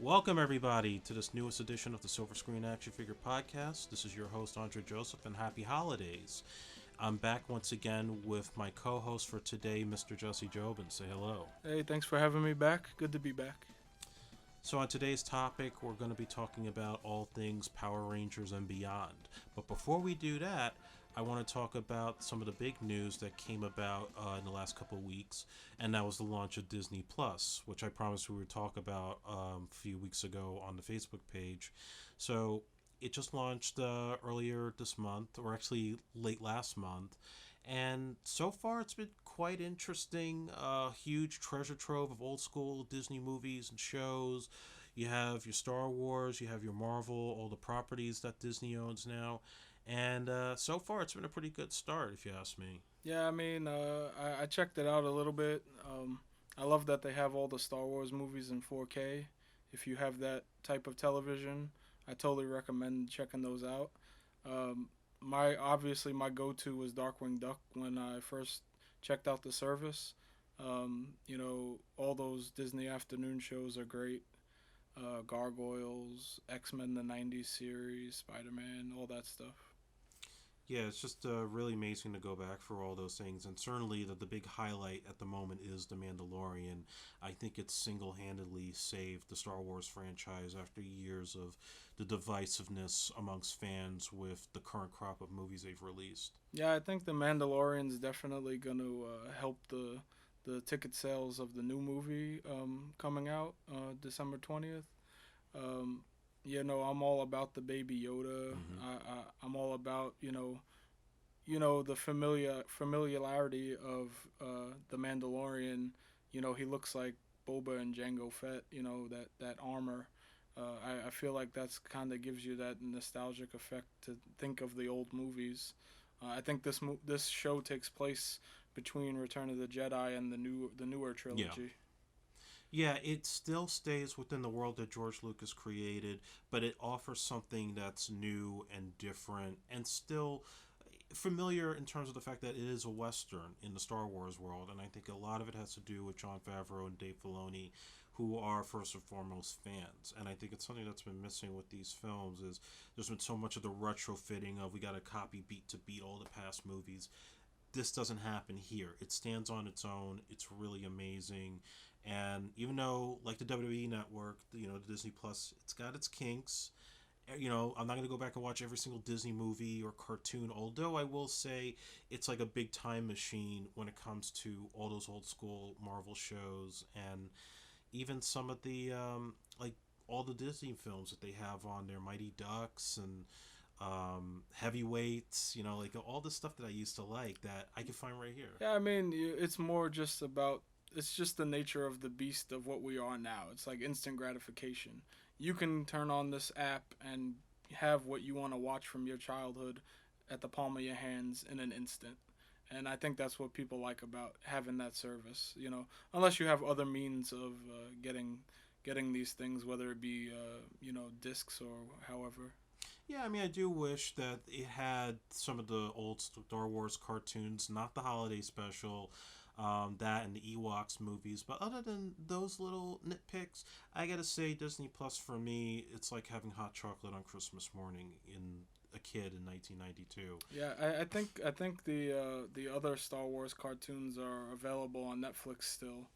Welcome, everybody, to this newest edition of the Silver Screen Action Figure Podcast. This is your host, Andre Joseph, and happy holidays. I'm back once again with my co-host for today, Mr. Jesse Jobin. Say hello. Hey, thanks for having me back. Good to be back. So on today's topic, we're going to be talking about all things Power Rangers and beyond. But before we do that, I want to talk about some of the big news that came about in the last couple of weeks, and that was the launch of Disney Plus, which I promised we would talk about a few weeks ago on the Facebook page. So it just launched earlier this month, or actually late last month, and so far it's been quite interesting. Huge treasure trove of old school Disney movies and shows. You have your Star Wars, you have your Marvel, all the properties that Disney owns now. And so far, it's been a pretty good start, if you ask me. Yeah, I checked it out a little bit. I love that they have all the Star Wars movies in 4K. If you have that type of television, I totally recommend checking those out. My go-to was Darkwing Duck when I first checked out the service. All those Disney afternoon shows are great. Gargoyles, X-Men the '90s series, Spider-Man, all that stuff. Yeah, it's just really amazing to go back for all those things. And certainly the big highlight at the moment is The Mandalorian. I think it's single-handedly saved the Star Wars franchise after years of the divisiveness amongst fans with the current crop of movies they've released. Yeah, I think The Mandalorian's definitely going to help the ticket sales of the new movie coming out December 20th. Um, I'm all about the Baby Yoda. Mm-hmm. I'm all about the familiarity of the Mandalorian. He looks like Boba and Jango Fett. That armor. I feel like that's kind of gives you that nostalgic effect to think of the old movies. I think this show takes place between Return of the Jedi and the newer trilogy. Yeah. Yeah, it still stays within the world that George Lucas created, but it offers something that's new and different and still familiar in terms of the fact that it is a Western in the Star Wars world. And I think a lot of it has to do with Jon Favreau and Dave Filoni, who are first and foremost fans. And I think it's something that's been missing with these films is there's been so much of the retrofitting of we got to copy beat to beat all the past movies. This doesn't happen here. It stands on its own. It's really amazing. And even though, like the WWE Network, the Disney Plus, it's got its kinks. I'm not going to go back and watch every single Disney movie or cartoon, although I will say it's like a big time machine when it comes to all those old school Marvel shows and even some of the, like, all the Disney films that they have on there, Mighty Ducks and Heavyweights, like all the stuff that I used to like that I can find right here. Yeah, it's more just about it's just the nature of the beast of what we are now. It's like instant gratification. You can turn on this app and have what you want to watch from your childhood at the palm of your hands in an instant. And I think that's what people like about having that service. Unless you have other means of getting these things, whether it be discs or however. Yeah, I do wish that it had some of the old Star Wars cartoons, not the holiday special, that and the Ewoks movies. But other than those little nitpicks, I gotta say Disney Plus for me, it's like having hot chocolate on Christmas morning in a kid in 1992. Yeah, I think the other Star Wars cartoons are available on Netflix still.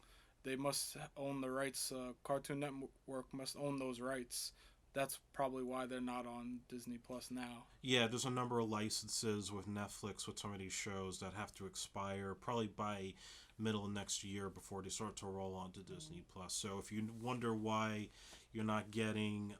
They must own the rights. Cartoon Network must own those rights. That's probably why they're not on Disney Plus now. Yeah, there's a number of licenses with Netflix with some of these shows that have to expire probably by middle of next year before they start to roll onto Disney Plus. So if you wonder why you're not getting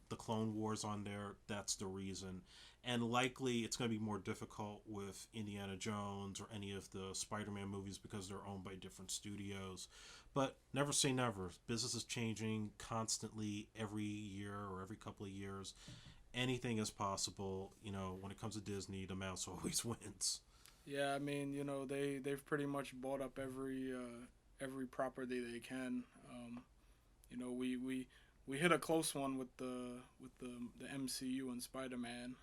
the Clone Wars on there, that's the reason. And likely it's going to be more difficult with Indiana Jones or any of the Spider-Man movies because they're owned by different studios. But never say never. Business is changing constantly every year or every couple of years. Anything is possible. When it comes to Disney, the mouse always wins. Yeah, they've pretty much bought up every property they can. We hit a close one with the MCU and Spider-Man.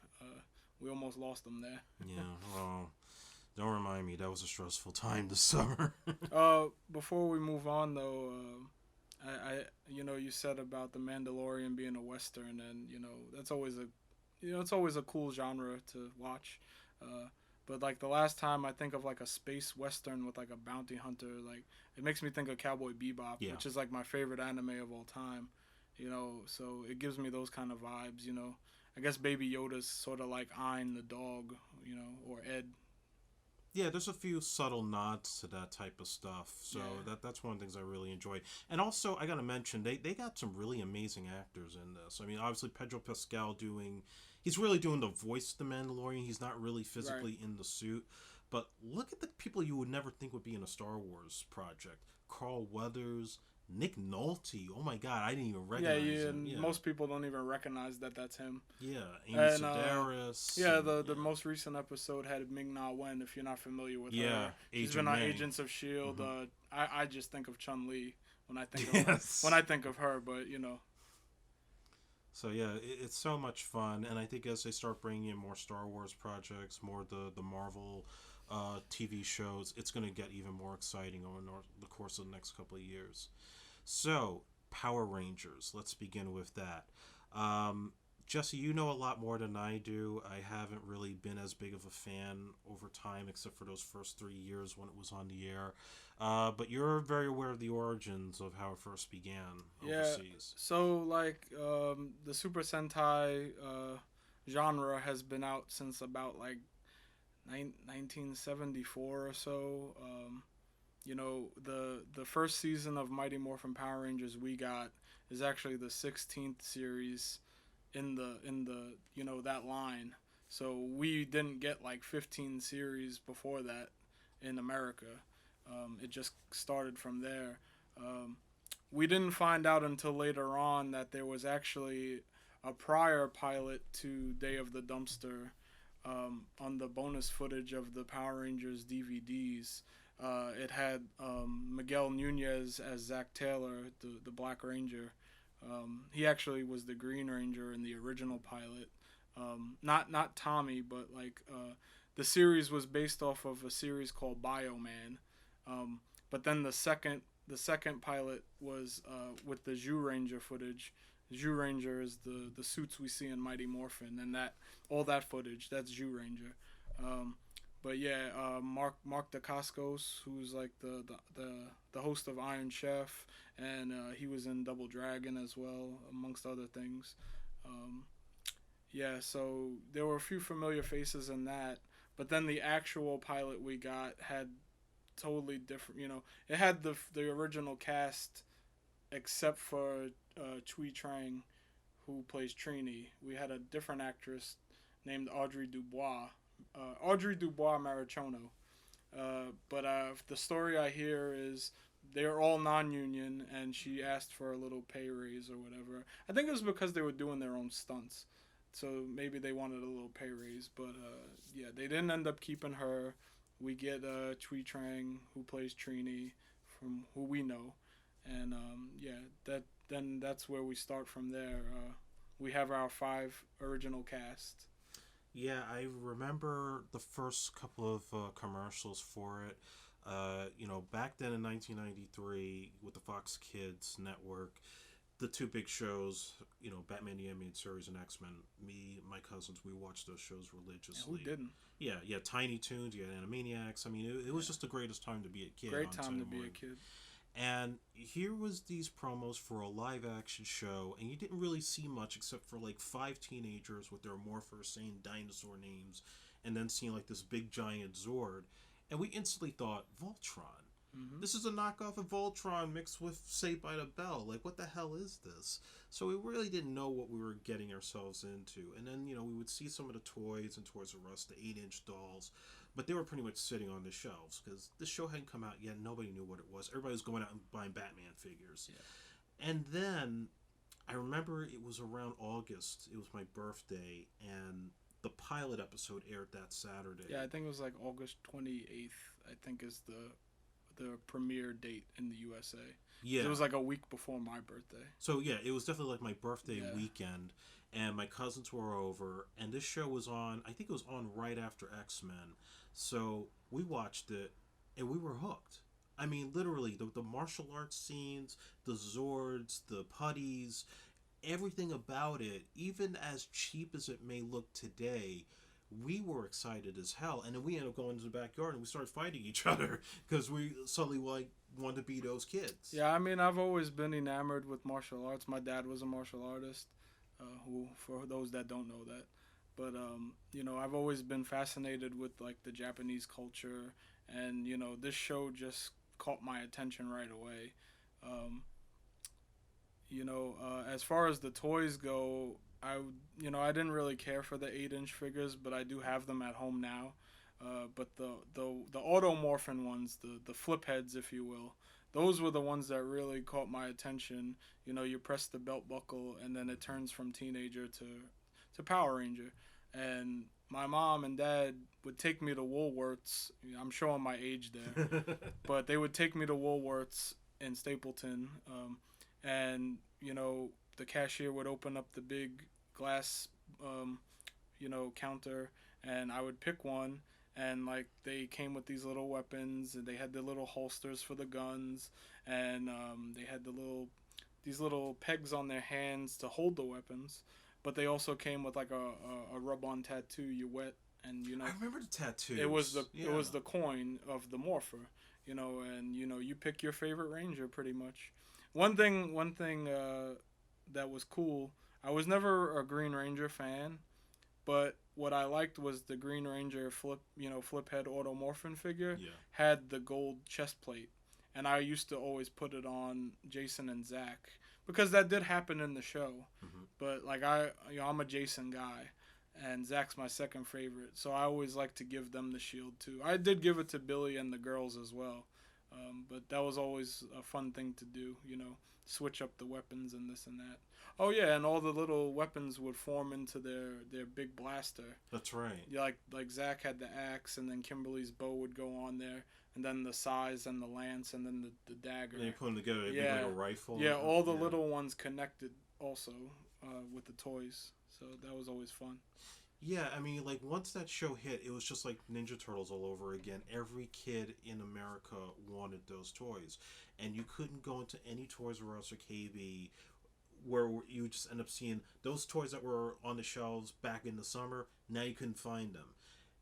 We almost lost them there. Yeah, well, don't remind me. That was a stressful time this summer. Before we move on, though, you said about the Mandalorian being a western, and that's always it's always a cool genre to watch. Uh, but like the last time I think of like a space western with like a bounty hunter, like it makes me think of Cowboy Bebop, Yeah. which is like my favorite anime of all time. So it gives me those kind of vibes. I guess Baby Yoda's sort of like Ein the dog, or Ed. Yeah, there's a few subtle nods to that type of stuff. So Yeah. that's one of the things I really enjoy. And also, I got to mention, they got some really amazing actors in this. I mean, obviously, Pedro Pascal he's really doing the voice of the Mandalorian. He's not really Right. physically in the suit. But look at the people you would never think would be in a Star Wars project. Carl Weathers, Nick Nolte. Oh my God, I didn't even Yeah, recognize yeah, him. and Yeah. most people don't even recognize that that's him. Yeah, Amy And Sedaris. yeah, And, the most recent episode had Ming Na Wen. If you're not familiar with yeah, her, she's Agent been on May. Agents of Shield. Hmm. I just think of Chun Li when I think of when Yes. I think of her. But So yeah, it's so much fun, and I think as they start bringing in more Star Wars projects, more the Marvel TV shows, it's going to get even more exciting over the course of the next couple of years. So Power Rangers, let's begin with that. Um, Jesse, you know a lot more than I do. I haven't really been as big of a fan over time, except for those first 3 years when it was on the air. But you're very aware of the origins of how it first began yeah. overseas. So like the Super Sentai genre has been out since about like 1974 or so. The first season of Mighty Morphin Power Rangers we got is actually the 16th series in the that line. So we didn't get like 15 series before that in America. It just started from there. Um, we didn't find out until later on that there was actually a prior pilot to Day of the Dumpster on the bonus footage of the Power Rangers DVDs. It had Miguel Nunez as Zach Taylor, the Black Ranger. He actually was the Green Ranger in the original pilot. Not Tommy, but like the series was based off of a series called Bioman. But then the second pilot was with the Zhu Ranger footage. Zhu Ranger is the suits we see in Mighty Morphin, and that all that footage that's Zhu Ranger. Um, but yeah, Mark Dacascos, who's like the host of Iron Chef, and he was in Double Dragon as well, amongst other things. Um, yeah, so there were a few familiar faces in that, but then the actual pilot we got had totally different. It had the original cast except for Chui Trang, who plays Trini. We had a different actress named Audrey Dubois. Audrey Dubois Marichono. But the story I hear is they're all non-union, and she asked for a little pay raise or whatever. I think it was because they were doing their own stunts, so maybe they wanted a little pay raise. But yeah, they didn't end up keeping her. We get Chui Trang, who plays Trini, from who we know, and yeah, that's where we start from there. We have our 5 original cast. Yeah, I remember the first couple of commercials for it. Back then in 1993 with the Fox Kids network, the two big shows, Batman the Animated Series and X Men. Me, my cousins, we watched those shows Yeah, who religiously. didn't? Yeah, Tiny Toons, you had Animaniacs. I mean, it was Yeah. just the greatest time to be a kid Great on time Sunday to be a morning. kid. And here was these promos for a live action show, and you didn't really see much except for like 5 teenagers with their morphers saying dinosaur names, and then seeing like this big giant Zord, and we instantly thought Voltron. Hmm. This is a knockoff of Voltron mixed with Saved by the Bell. Like, what the hell is this? So we really didn't know what we were getting ourselves into. And then, we would see some of the toys and Toys R Us, the 8-inch dolls, but they were pretty much sitting on the shelves because this show hadn't come out yet. Nobody knew what it was. Everybody was going out and buying Batman figures. Yeah. And then I remember it was around August. It was my birthday, and the pilot episode aired that Saturday. Yeah, I think it was like August 28th. I think is the premiere date in the USA. Yeah. It was like a week before my birthday. So yeah, it was definitely like my birthday Yeah. weekend, and my cousins were over, and this show was on. I think it was on right after X Men, so we watched it, and we were hooked. I mean, literally, the martial arts scenes, the Zords, the putties, everything about it, even as cheap as it may look today, we were excited as hell. And then we ended up going to the backyard and we started fighting each other because we suddenly like wanted to be those kids. Yeah, I mean, I've always been enamored with martial arts. My dad was a martial artist, who, for those that don't know that. But, I've always been fascinated with, like, the Japanese culture. And, this show just caught my attention right away. Um, as far as the toys go, I didn't really care for the 8-inch figures, but I do have them at home now. But the automorphin ones, the flip heads, if you will, those were the ones that really caught my attention. You press the belt buckle, and then it turns from teenager to Power Ranger. And my mom and dad would take me to Woolworths. I'm showing my age there, but they would take me to Woolworths in Stapleton, and the cashier would open up the big glass, counter, and I would pick one. And like they came with these little weapons, and they had the little holsters for the guns, and they had these little pegs on their hands to hold the weapons. But they also came with like a rub-on tattoo you wet, and I remember the tattoos. it was the coin of the morpher, and you pick your favorite ranger pretty much. One thing that was cool. I was never a Green Ranger fan, but what I liked was the Green Ranger flip head automorphin figure Yeah. had the gold chest plate, and I used to always put it on Jason and Zach because that did happen in the show. Mm-hmm. But like I'm a Jason guy, and Zach's my second favorite, so I always like to give them the shield too. I did give it to Billy and the girls as well, but that was always a fun thing to do. Switch up the weapons and this and that. Oh yeah, and all the little weapons would form into their big blaster. That's right. Yeah, like Zach had the axe, and then Kimberly's bow would go on there, and then the size and the lance, and then the dagger. And they put them together, it'd be Yeah. like a rifle. Yeah, all the little ones connected also with the toys, so that was always fun. Yeah, I mean, like, once that show hit, it was just like Ninja Turtles all over again. Every kid in America wanted those toys. And you couldn't go into any Toys R Us or KB where you would just end up seeing those toys that were on the shelves back in the summer. Now you couldn't find them.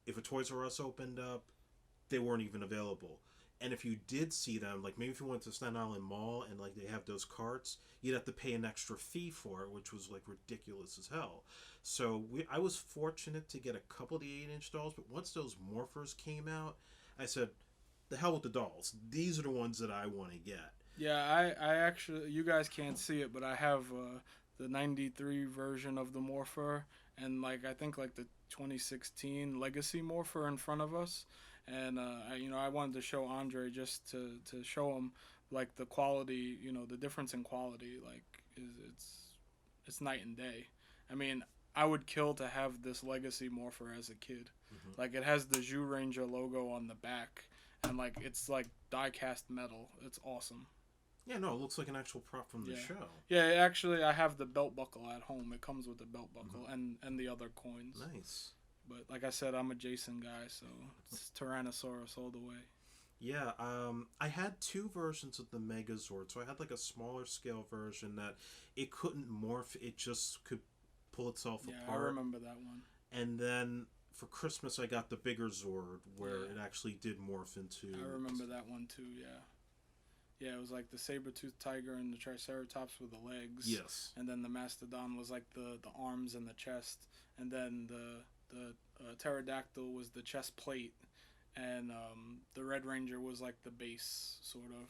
If a Toys R Us opened up, they weren't even available. And if you did see them, like maybe if you went to Staten Island Mall and like they have those carts, you'd have to pay an extra fee for it, which was like ridiculous as hell. So I was fortunate to get a couple of the 8-inch dolls, but once those morphers came out, I said, the hell with the dolls. These are the ones that I want to get. Yeah, I actually, you guys can't see it, but I have the 93 version of the Morpher, and like I think like the 2016 Legacy Morpher in front of us. And I wanted to show Andre just to show him like the quality, the difference in quality. Like it's night and day. I mean, I would kill to have this Legacy Morpher as a kid. Mm-hmm. Like it has the Zhu Ranger logo on the back, and like it's like die cast metal. It's awesome. Yeah, no, it looks like an actual prop from the show. Yeah, actually, I have the belt buckle at home. It comes with the belt buckle and the other coins. Nice. But like I said, I'm a Jason guy, so it's Tyrannosaurus all the way. Yeah, I had two versions of the Megazord. So I had like a smaller scale version that it couldn't morph; it just could pull itself apart. Yeah, I remember that one. And then for Christmas, I got the bigger Zord where it actually did morph into. I remember that one too. Yeah. Yeah, it was like the saber-toothed tiger and the Triceratops with the legs. Yes. And then the Mastodon was like the arms and the chest, and then the pterodactyl was the chest plate, and the Red Ranger was like the base, sort of.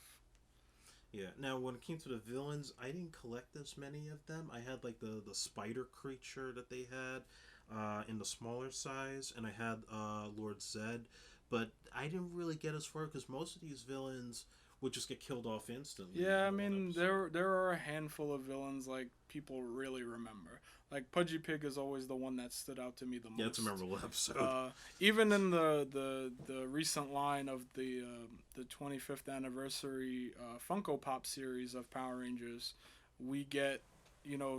Yeah. Now, when it came to the villains, I didn't collect as many of them. I had like the spider creature that they had in the smaller size, and I had Lord Zed, but I didn't really get as far because most of these villains would just get killed off instantly. Yeah, I mean, there are a handful of villains like people really remember. Like Pudgy Pig is always the one that stood out to me the most. Yeah, it's a memorable episode. Even in the recent line of the 25th anniversary Funko Pop series of Power Rangers, we get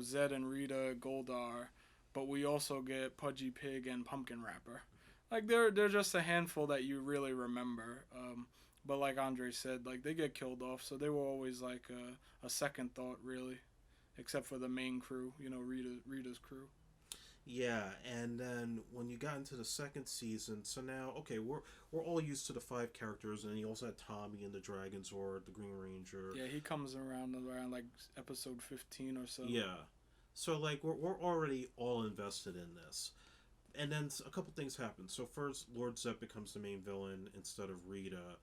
Zed and Rita Goldar, but we also get Pudgy Pig and Pumpkin Wrapper. Like they're just a handful that you really remember. But like Andre said, like they get killed off, so they were always like a second thought, really, except for the main crew, Rita's crew. Yeah, and then when you got into the second season, so now okay, we're all used to the five characters, and you also had Tommy and the Dragon Zord, the Green Ranger. Yeah, he comes around like episode 15 or so. Yeah, so like we're already all invested in this, and then a couple things happen. So first, Lord Zed becomes the main villain instead of Rita,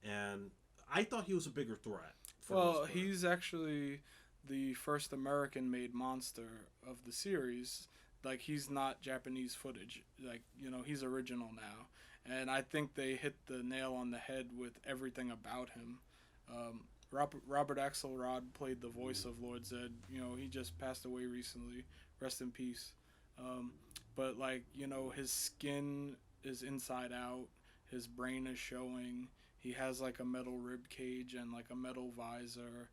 and I thought he was a bigger threat. Well, he's actually the first American-made monster of the series. Like he's not Japanese footage. Like he's original now, and I think they hit the nail on the head with everything about him. Robert Axelrod played the voice of Lord Zed. He just passed away recently. Rest in peace. But like his skin is inside out. His brain is showing. He has like a metal rib cage and like a metal visor.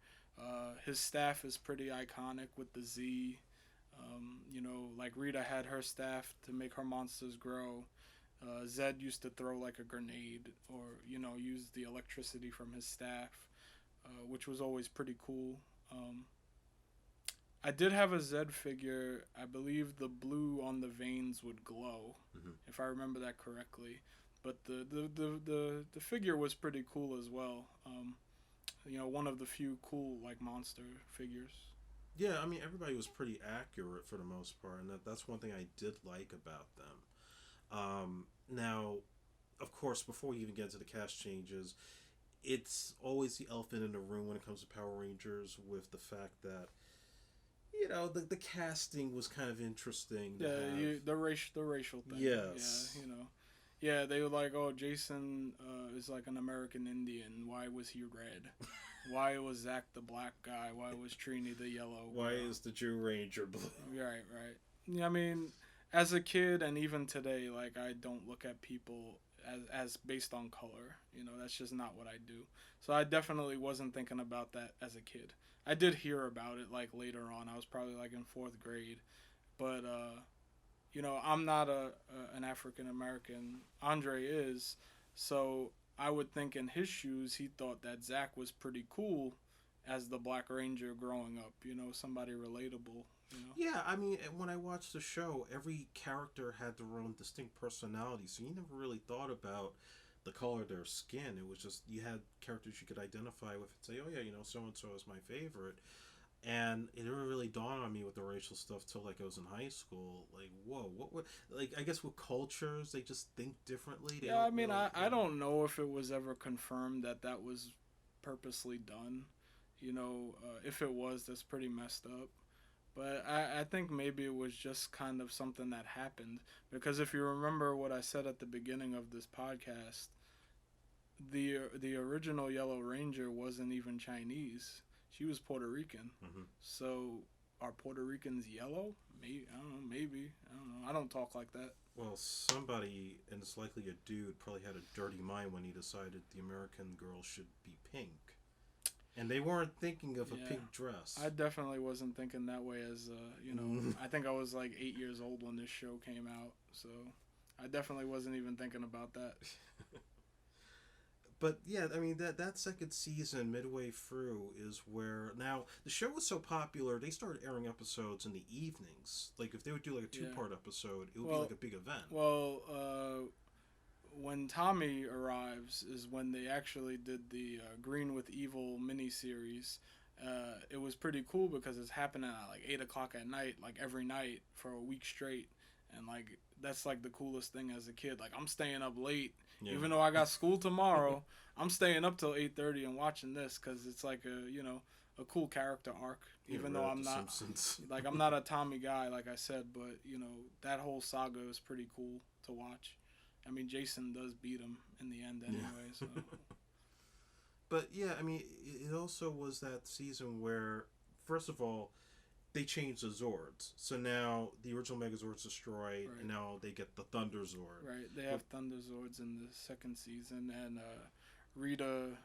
His staff is pretty iconic with the Z. Like Rita had her staff to make her monsters grow. Zed used to throw like a grenade or, use the electricity from his staff, which was always pretty cool. I did have a Zed figure. I believe the blue on the veins would glow, if I remember that correctly. But the figure was pretty cool as well. One of the few cool like monster figures. Yeah, I mean everybody was pretty accurate for the most part, and that's one thing I did like about them. Now, of course, before we even get to the cast changes, it's always the elephant in the room when it comes to Power Rangers, with the fact that the casting was kind of interesting. The racial thing. Yes. Yeah, they were like, oh, Jason is like an American Indian. Why was he red? Why was Zach the black guy? Why was Trini the yellow? Why is the Jew Ranger blue? Right. Yeah, I mean, as a kid and even today, like I don't look at people as based on color. That's just not what I do. So I definitely wasn't thinking about that as a kid. I did hear about it like later on. I was probably like in 4th grade, but I'm not an African American. Andre is, so I would think in his shoes he thought that Zach was pretty cool as the Black Ranger growing up. Somebody relatable. Yeah, I mean, when I watched the show, every character had their own distinct personality, so you never really thought about the color of their skin. It was just you had characters you could identify with and say, oh yeah, so and so is my favorite. And it never really dawned on me with the racial stuff till like I was in high school. Like, whoa, what like I guess with cultures they just think differently. I mean, I don't know if it was ever confirmed that was purposely done. If it was, that's pretty messed up. But I think maybe it was just kind of something that happened. Because if you remember what I said at the beginning of this podcast, the original Yellow Ranger wasn't even Chinese. She was Puerto Rican. So are Puerto Ricans yellow? Maybe, I don't know. Maybe, I don't know. I don't talk like that. Well, somebody, and it's likely a dude, probably had a dirty mind when he decided the American girl should be pink. And they weren't thinking of a pink dress. I definitely wasn't thinking that way as, I think I was like 8 years old when this show came out. So I definitely wasn't even thinking about that. But yeah, I mean that second season, midway through, is where now the show was so popular they started airing episodes in the evenings. Like if they would do like a 2-part episode, it would be like a big event. Well, when Tommy arrives is when they actually did the Green with Evil miniseries. It was pretty cool because it's happening at like 8:00 at night, like every night for a week straight, and like that's like the coolest thing as a kid. Like I'm staying up late. Yeah. Even though I got school tomorrow, I'm staying up till 8:30 and watching this because it's like a cool character arc. Even though I'm not like I'm not a Tommy guy, like I said, but that whole saga is pretty cool to watch. I mean, Jason does beat him in the end anyway. So. But yeah, I mean, it also was that season where, first of all, they changed the Zords. So now the original Megazord's destroyed, and now they get the Thunder Zord. Right, they have Thunder Zords in the second season, and Rita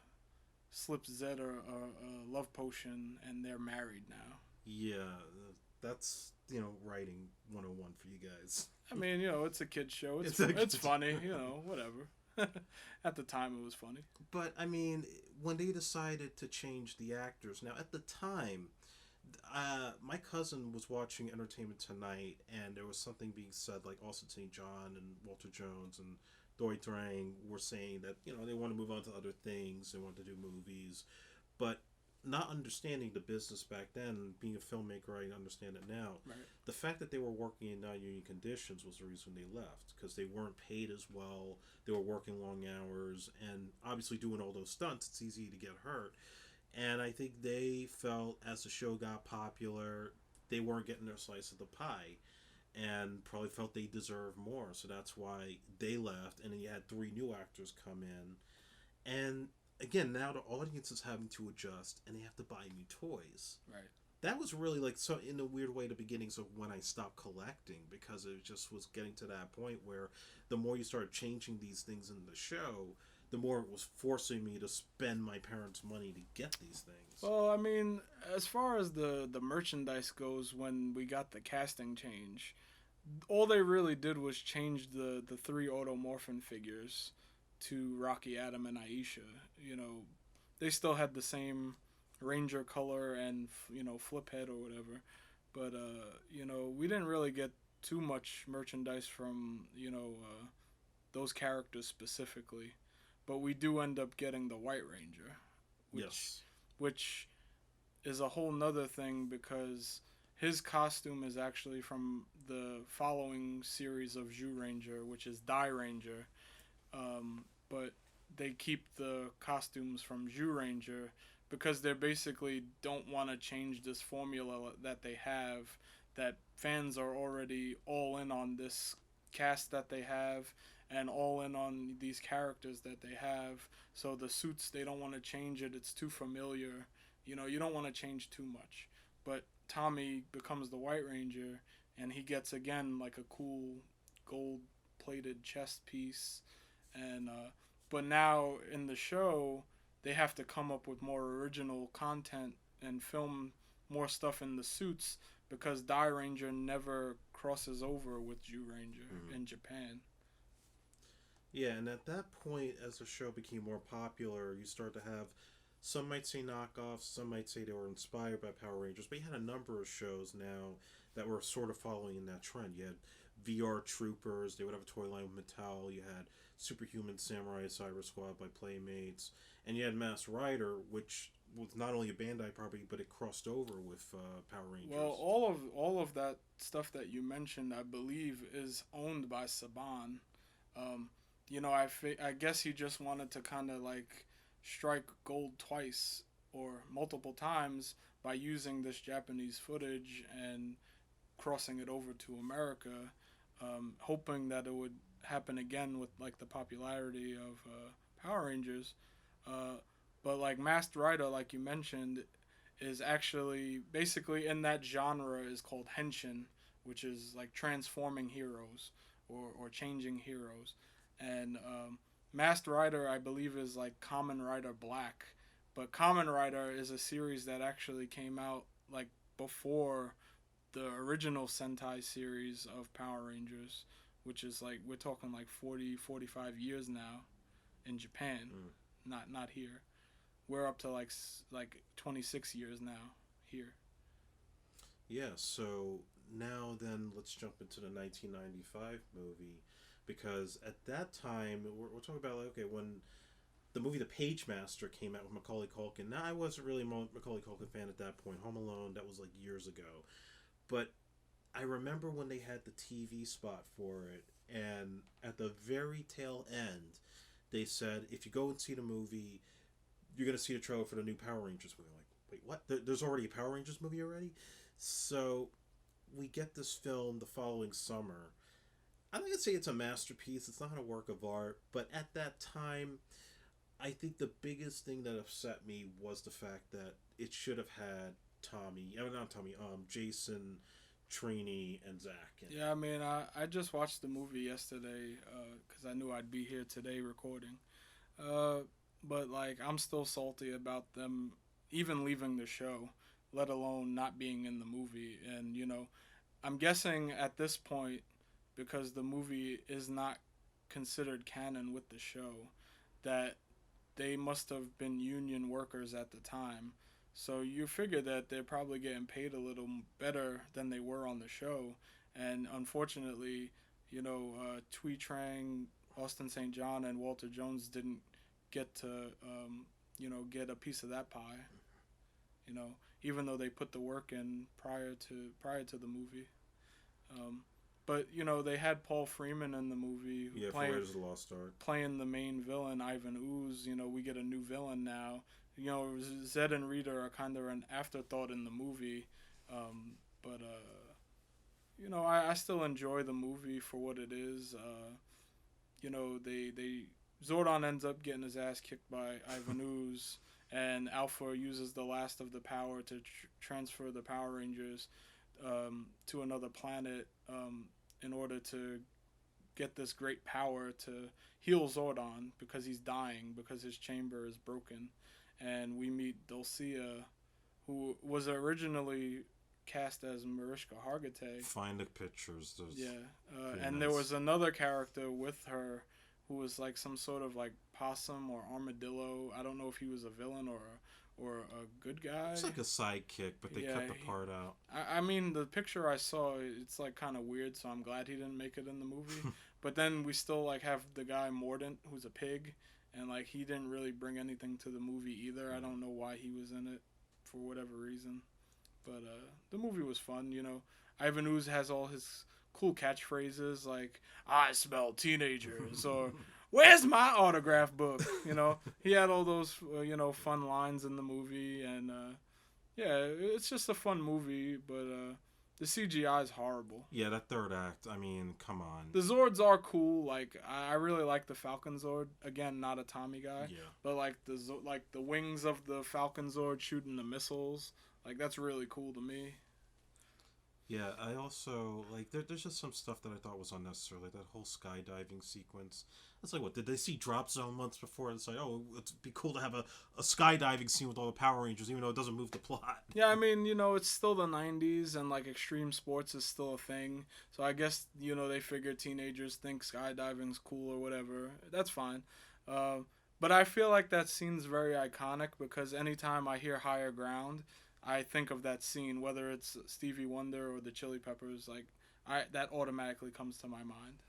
slips Zed a love potion, and they're married now. Yeah, that's, writing 101 for you guys. I mean, it's a kid's show. It's funny, whatever. At the time, it was funny. But I mean, when they decided to change the actors, now at the time, my cousin was watching Entertainment Tonight, and there was something being said like Austin St. John and Walter Jones and Dory Drang were saying that they want to move on to other things, they want to do movies, but not understanding the business back then, being a filmmaker, I understand it now. Right. The fact that they were working in non-union conditions was the reason they left, because they weren't paid as well. They were working long hours, and obviously doing all those stunts, it's easy to get hurt. And I think they felt as the show got popular, they weren't getting their slice of the pie, and probably felt they deserved more. So that's why they left, and then you had three new actors come in, and again, now the audience is having to adjust, and they have to buy new toys. Right. That was really like, so in a weird way, the beginnings of when I stopped collecting, because it just was getting to that point where the more you started changing these things in the show, the more it was forcing me to spend my parents' money to get these things. Well, I mean, as far as the merchandise goes, when we got the casting change, all they really did was change the three Morphin figures to Rocky, Adam, and Aisha. They still had the same Ranger color and flip head or whatever, but we didn't really get too much merchandise from those characters specifically, but we do end up getting the White Ranger, Yes. which is a whole nother thing because his costume is actually from the following series of Ranger, which is Die Ranger. But they keep the costumes from Ranger because they basically don't want to change this formula that they have, that fans are already all in on this cast that they have and all in on these characters that they have. So the suits, they don't want to change it. It's too familiar. You don't want to change too much. But Tommy becomes the White Ranger, and he gets, again, like a cool gold-plated chest piece. And but now in the show, they have to come up with more original content and film more stuff in the suits because Die Ranger never crosses over with Jew Ranger in Japan. Yeah, and at that point, as the show became more popular, you start to have, some might say knockoffs, some might say they were inspired by Power Rangers, but you had a number of shows now that were sort of following in that trend. You had VR Troopers, they would have a toy line with Mattel, you had Superhuman Samurai Cyber Squad by Playmates, and you had Masked Rider, which was not only a Bandai property, but it crossed over with Power Rangers. Well, all of that stuff that you mentioned, I believe, is owned by Saban. I guess he just wanted to kind of like strike gold twice or multiple times by using this Japanese footage and crossing it over to America, hoping that it would happen again with like the popularity of Power Rangers. But like Masked Rider, like you mentioned, is actually basically in that genre is called henshin, which is like transforming heroes or changing heroes. And Masked Rider, I believe, is like Kamen Rider Black. But Kamen Rider is a series that actually came out like before the original Sentai series of Power Rangers, which is like, we're talking like 45 years now in Japan, not here. We're up to like 26 years now here. Yeah, so now then let's jump into the 1995 movie, because at that time, we're talking about, like, okay, when the movie The Page Master came out with Macaulay Culkin. Now, I wasn't really a Macaulay Culkin fan at that point. Home Alone, that was like years ago. But I remember when they had the TV spot for it, and at the very tail end, they said, if you go and see the movie, you're going to see the trailer for the new Power Rangers movie. I'm like, wait, what? There's already a Power Rangers movie already? So we get this film the following summer. I'm not going to say it's a masterpiece. It's not a work of art. But at that time, I think the biggest thing that upset me was the fact that it should have had Jason, Trini, and Zach. Yeah, I mean, I just watched the movie yesterday because I knew I'd be here today recording. But, like, I'm still salty about them even leaving the show, let alone not being in the movie. And, I'm guessing at this point, because the movie is not considered canon with the show, that they must have been union workers at the time. So you figure that they're probably getting paid a little better than they were on the show. And unfortunately, Twee Trang, Austin St. John, and Walter Jones didn't get to, get a piece of that pie. Even though they put the work in prior to the movie. But they had Paul Freeman in the movie, Raiders of the Lost Ark, playing the main villain, Ivan Ooze. We get a new villain now. Zed and Rita are kind of an afterthought in the movie, but I still enjoy the movie for what it is. They Zordon ends up getting his ass kicked by Ivan Ooze, and Alpha uses the last of the power to transfer the Power Rangers to another planet in order to get this great power to heal Zordon because he's dying, because his chamber is broken. And we meet Dulcia, who was originally cast as Mariska Hargitay. Find the pictures. And there was another character with her who was like some sort of like possum or armadillo. I don't know if he was a villain or a good guy. It's like a sidekick, but they cut the part out. I mean, the picture I saw, it's like kind of weird, so I'm glad he didn't make it in the movie. But then we still like have the guy Mordant, who's a pig, and like he didn't really bring anything to the movie either. I don't know why he was in it for whatever reason. But the movie was fun, Ivan Ooze has all his cool catchphrases like, I smell teenagers, or where's my autograph book? He had all those, fun lines in the movie. And, it's just a fun movie, but the CGI is horrible. Yeah, that third act, I mean, come on. The Zords are cool. Like, I really like the Falcon Zord. Again, not a Tommy guy. Yeah. But, like, the wings of the Falcon Zord shooting the missiles, like, that's really cool to me. Yeah, I also, like, there's just some stuff that I thought was unnecessary, like that whole skydiving sequence. It's like, what, did they see Drop Zone months before? It's like, oh, it'd be cool to have a skydiving scene with all the Power Rangers, even though it doesn't move the plot. Yeah, I mean, it's still the 90s, and, like, extreme sports is still a thing. So I guess, they figure teenagers think skydiving's cool or whatever. That's fine. But I feel like that scene's very iconic because anytime I hear Higher Ground, I think of that scene, whether it's Stevie Wonder or the Chili Peppers. Like, that automatically comes to my mind.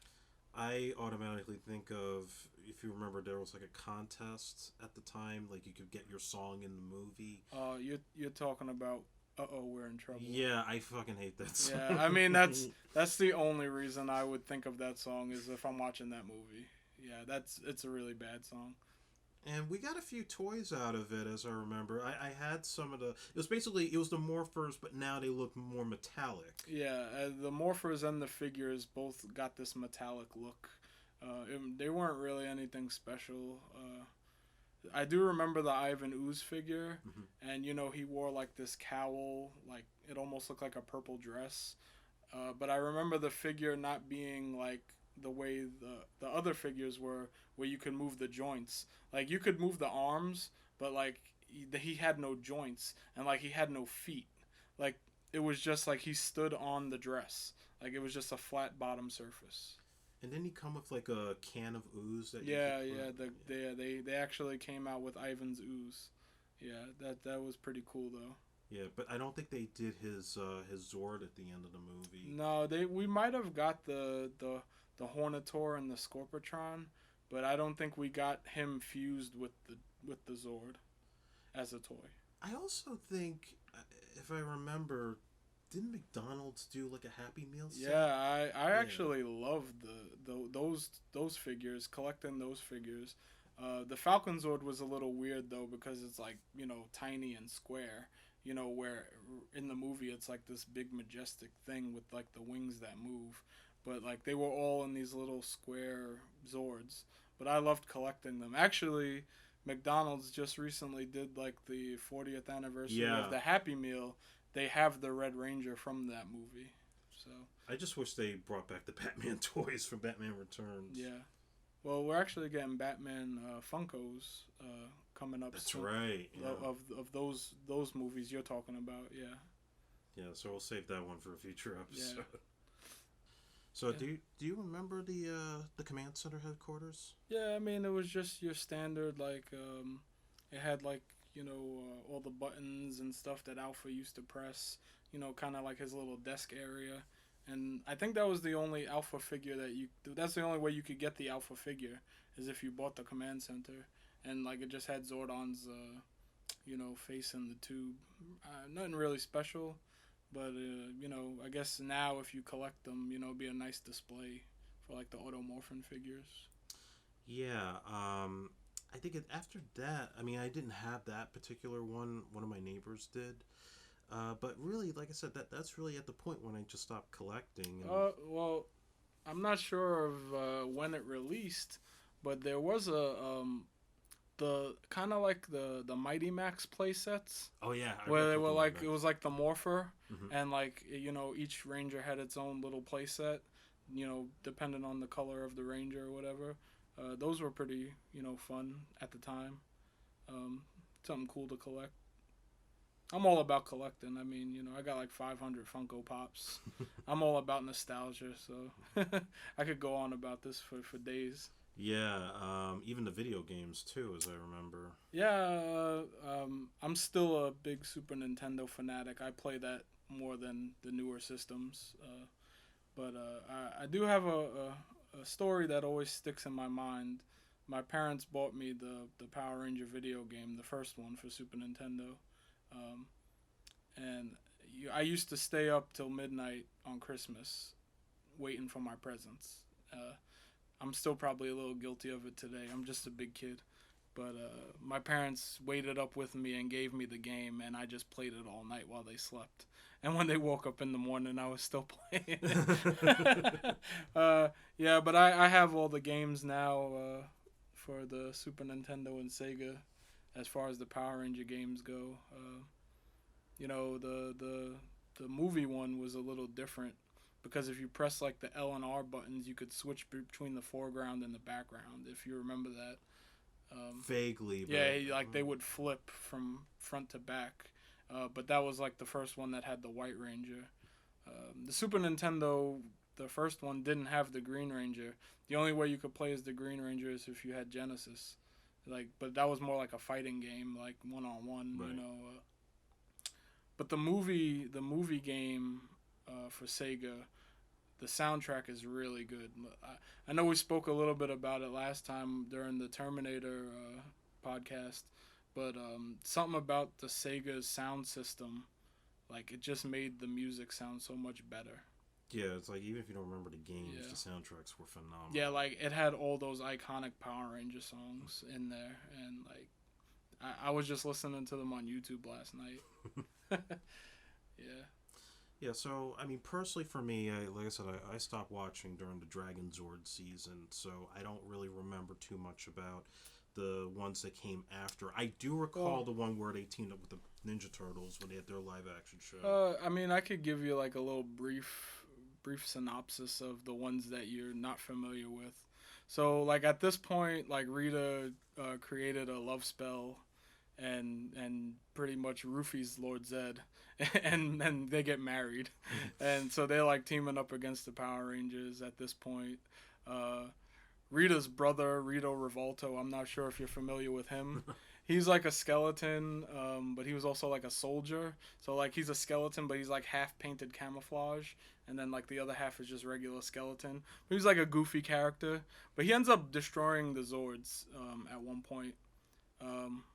I automatically think of, if you remember, there was like a contest at the time, like you could get your song in the movie. You're talking about We're in Trouble. Yeah, I fucking hate that song. Yeah, I mean that's the only reason I would think of that song is if I'm watching that movie. Yeah, it's a really bad song. And we got a few toys out of it, as I remember. I had some of the... It was the Morphers, but now they look more metallic. Yeah, the Morphers and the figures both got this metallic look. They weren't really anything special. I do remember the Ivan Ooze figure, and, he wore, like, this cowl, like, it almost looked like a purple dress. But I remember the figure not being, like, the way the other figures were, where you could move the joints. Like, you could move the arms, but, like, he had no joints, and, like, he had no feet. Like, it was just, like, he stood on the dress. Like, it was just a flat bottom surface. And then he come with, like, a can of ooze that they actually came out with Ivan's ooze. Yeah, that was pretty cool, though. Yeah, but I don't think they did his Zord at the end of the movie. No, we might have got the Hornator and the Scorpotron, but I don't think we got him fused with the Zord as a toy. I also think, if I remember, didn't McDonald's do like a Happy Meal set? Yeah, I actually loved those figures, collecting those figures. The Falcon Zord was a little weird though because it's like, tiny and square. Where in the movie it's like this big majestic thing with like the wings that move. But like they were all in these little square Zords. But I loved collecting them. Actually, McDonald's just recently did like the 40th anniversary of the Happy Meal. They have the Red Ranger from that movie. So I just wish they brought back the Batman toys from Batman Returns. Yeah. Well, we're actually getting Batman Funkos coming up. That's soon. Right. Yeah. Of those movies you're talking about. Yeah. Yeah. So we'll save that one for a future episode. So Yeah. do you remember the command center headquarters? Yeah, I mean, it was just your standard, like, it had, like, all the buttons and stuff that Alpha used to press, kind of like his little desk area. And I think that was the only Alpha figure that's the only way you could get the Alpha figure, is if you bought the command center. And, like, it just had Zordon's, face in the tube. Nothing really special, but, I guess now if you collect them, it'd be a nice display for, like, the Automorphin figures. Yeah. I think after that, I mean, I didn't have that particular one. One of my neighbors did. But really, like I said, that's really at the point when I just stopped collecting. And Well, I'm not sure of when it released, but there was the kind of like the Mighty Max playsets oh yeah, I where they replicated were my like, it back. was like the Morpher, Hmm. and like, each Ranger had its own little playset, depending on the color of the Ranger or whatever. Those were pretty fun at the time. Um, Something cool to collect. I'm all about collecting. I mean, I got like 500 Funko Pops. I'm all about nostalgia, so I could go on about this for days. Yeah. Even the video games too, as I remember. Yeah, I'm still a big Super Nintendo fanatic. I play that more than the newer systems. But I do have a story that always sticks in my mind. My parents bought me the Power Ranger video game, the first one for Super Nintendo. Um, and I used to stay up till midnight on Christmas waiting for my presents. Uh, I'm still probably a little guilty of it today. I'm just a big kid. But my parents waited up with me and gave me the game, and I just played it all night while they slept. And when they woke up in the morning, I was still playing it. Yeah, but I have all the games now for the Super Nintendo and Sega as far as the Power Ranger games go. The movie one was a little different because if you press like the L and R buttons, you could switch between the foreground and the background. If you remember that, Vaguely, but yeah, like they would flip from front to back. But that was like the first one that had the White Ranger. The Super Nintendo, the first one didn't have the Green Ranger. The only way you could play as the Green Ranger is if you had Genesis. Like, but that was more like a fighting game, like one on one, right. But the movie game for Sega, the soundtrack is really good. I know we spoke a little bit about it last time during the Terminator podcast, but something about the Sega's sound system, like it just made the music sound so much better. Yeah, it's like even if you don't remember the games, Yeah. the soundtracks were Yeah, phenomenal. like it had all those iconic Power Ranger songs in there, and like I was just listening to them on YouTube last night. Yeah. Yeah, so I mean, personally for me, like I said, I stopped watching during the Dragon Zord season, so I don't really remember too much about the ones that came after. I do recall Well, the one where they teamed up with the Ninja Turtles when they had their live action show. I mean, I could give you like a little brief synopsis of the ones that you're not familiar with. So, like at this point, like Rita created a love spell, and pretty much roofies Lord Zed, and they get married, and so they're like teaming up against the Power Rangers at this point. Uh, Rita's brother, Rito Revolto. I'm not sure if you're familiar with him. He's like a skeleton, but he was also like a soldier. So like he's a skeleton, but he's like half painted camouflage, and then like the other half is just regular skeleton. But he's like a goofy character, but he ends up destroying the Zords at one point. Um,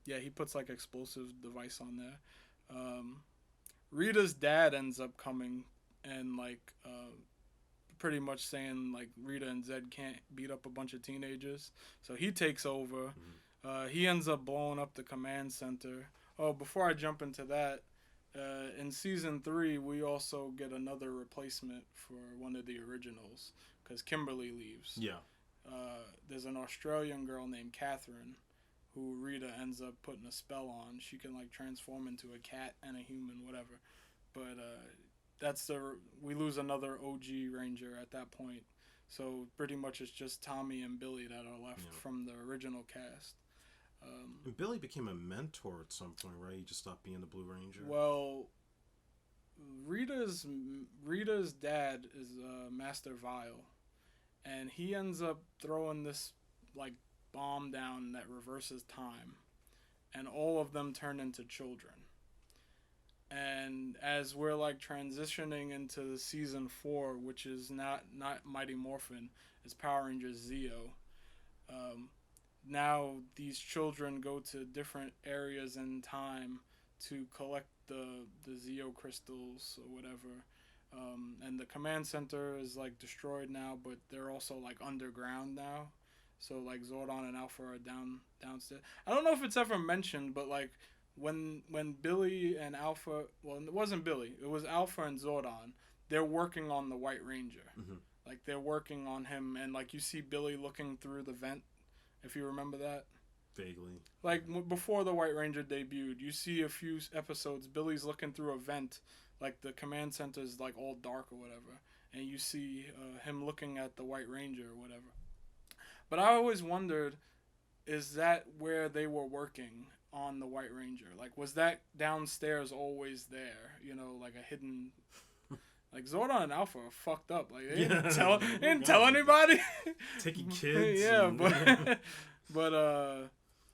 yeah, he puts like explosive device on there. Um, Rita's dad ends up coming and like pretty much saying like Rita and Zed can't beat up a bunch of teenagers. So he takes over. Mhm. He ends up blowing up the command center. Oh, before I jump into that, in season 3, we also get another replacement for one of the originals because Kimberly leaves. Yeah. There's an Australian girl named Catherine who Rita ends up putting a spell on. She can like transform into a cat and a human, whatever. But we lose another OG Ranger at that point. So pretty much it's just Tommy and Billy that are left Yeah. from the original cast. And Billy became a mentor at some point, right? He just stopped being the Blue Ranger. Well, Rita's dad is Master Vile, and he ends up throwing this like bomb down that reverses time, and all of them turn into children. And as we're like transitioning into season 4, which is not Mighty Morphin, it's Power Rangers Zeo. Um, Now these children go to different areas in time to collect the Zeo crystals or whatever. And the command center is like destroyed now, but they're also like underground now. So like Zordon and Alpha are downstairs. I don't know if it's ever mentioned, but like when Billy and Alpha, well, it wasn't Billy, it was Alpha and Zordon. They're working on the White Ranger. Mm-hmm. Like they're working on him, and like you see Billy looking through the vent, if you remember that. Vaguely. Like before the White Ranger debuted, you see a few episodes. Billy's looking through a vent, like the command center's like all dark or whatever, and you see him looking at the White Ranger or whatever. But I always wondered, is that where they were working on the White Ranger? Like, was that downstairs always there? You know, like a hidden. Like Zordon and Alpha are fucked up. Like they didn't tell anybody. Taking kids. Yeah, but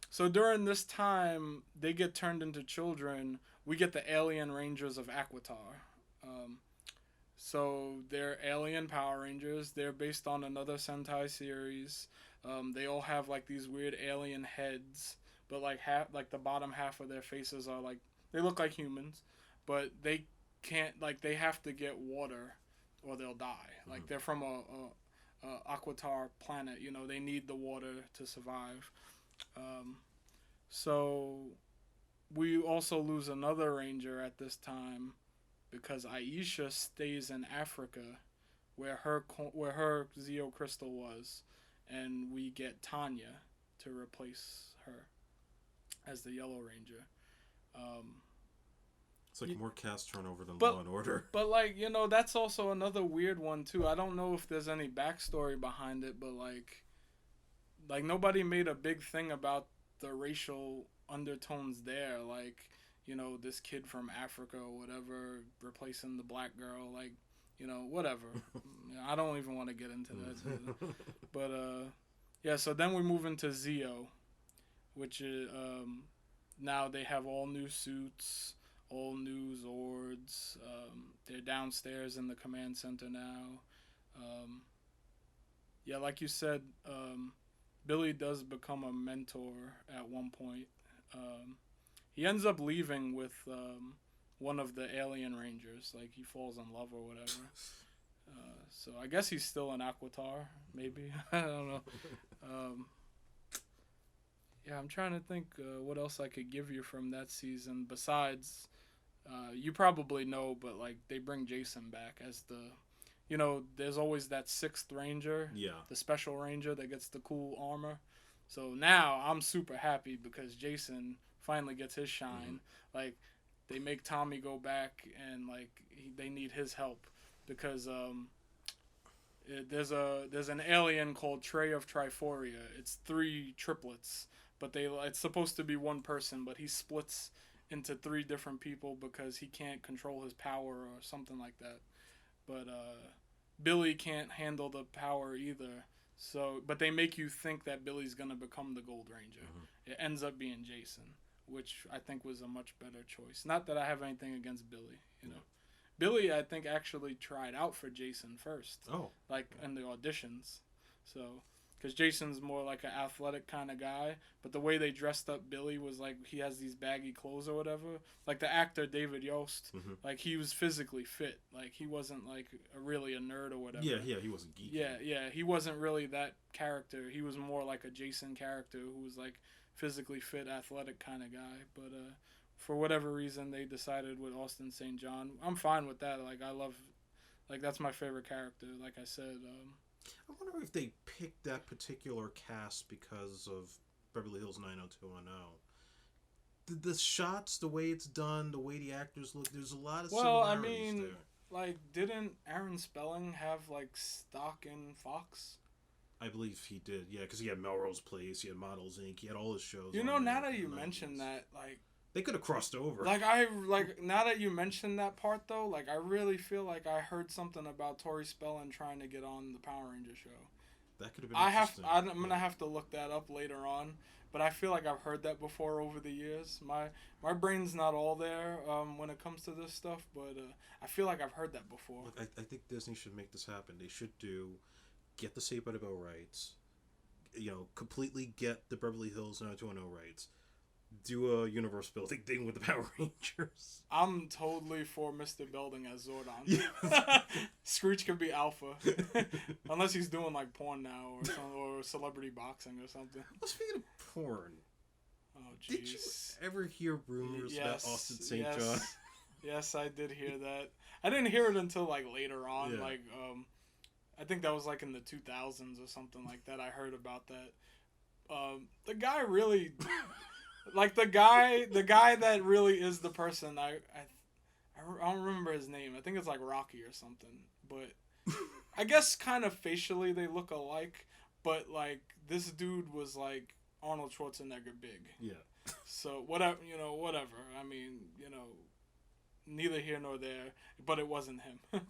so during this time they get turned into children. We get the alien Rangers of Aquitar. So they're alien Power Rangers. They're based on another Sentai series. They all have like these weird alien heads, but like the bottom half of their faces are like they look like humans, but they can't, like they have to get water or they'll die. Like they're from a Aquitar planet, you know, they need the water to survive. So we also lose another ranger at this time because Aisha stays in Africa where her Zeo crystal was, and we get Tanya to replace her as the Yellow Ranger. It's like more cast turnover than Law and Order. But like, you know, that's also another weird one too. I don't know if there's any backstory behind it, but like nobody made a big thing about the racial undertones there. Like, you know, this kid from Africa or whatever replacing the black girl, like, you know, whatever. I don't even want to get into that. But yeah, so then we move into Zeo, which is now they have all new suits, all new Zords. They're downstairs in the command center now. Yeah, like you said, Billy does become a mentor at one point. He ends up leaving with one of the alien rangers. Like, he falls in love or whatever. So I guess he's still in Aquitar, maybe. I don't know. Yeah, I'm trying to think what else I could give you from that season besides, you probably know, but like they bring Jason back as the, you know, there's always that 6th ranger, the special ranger that gets the cool armor. So now I'm super happy because Jason finally gets his shine. Like, they make Tommy go back and like they need his help because there's an alien called Trey of Triforia. It's 3 triplets, but it's supposed to be one person, but he splits into 3 different people because he can't control his power or something like that. But Billy can't handle the power either. So, but they make you think that Billy's gonna become the Gold Ranger. It ends up being Jason, which I think was a much better choice. Not that I have anything against Billy, you know. Billy, I think, actually tried out for Jason first. Like, in the auditions. So, because Jason's more like an athletic kind of guy, but the way they dressed up Billy was like he has these baggy clothes or whatever. Like the actor David Yost, like he was physically fit. Like he wasn't like really a nerd or whatever. Yeah, he wasn't geeky. Yeah, he wasn't really that character. He was more like a Jason character who was like physically fit, athletic kind of guy. But for whatever reason, they decided with Austin St. John. I'm fine with that. Like, I love, like, that's my favorite character. Like I said. I wonder if they picked that particular cast because of Beverly Hills 90210. The shots, the way it's done, the way the actors look, there's a lot of similarities there. Like, didn't Aaron Spelling have, like, stock in Fox? I believe he did, yeah, because he had Melrose Place, he had Models Inc., he had all his shows. You know, now that you mention that, like... They could have crossed over. Like now that you mentioned that part though, like I really feel like I heard something about Tori Spelling trying to get on the Power Ranger show. That could have been interesting. I'm gonna have to look that up later on, but I feel like I've heard that before over the years. My brain's not all there when it comes to this stuff, but I feel like I've heard that before. Look, I think Disney should make this happen. They should get the Saved by the Bell rights, completely get the Beverly Hills 90210 rights, do a universe building thing with the Power Rangers. I'm totally for Mr. Building as Zordon. Yeah. Screech could be Alpha. Unless he's doing like porn now or celebrity boxing or something. Well, speaking of porn. Oh, jeez. Did you ever hear rumors about Austin St. John? Yes, I did hear that. I didn't hear it until like later on. Yeah. Like, I think that was like in the 2000s or something like that. I heard about that. The guy really... Like the guy that really is the person. I don't remember his name. I think it's like Rocky or something. But I guess kind of facially they look alike. But like this dude was like Arnold Schwarzenegger big. Yeah. So whatever. I mean, neither here nor there. But it wasn't him.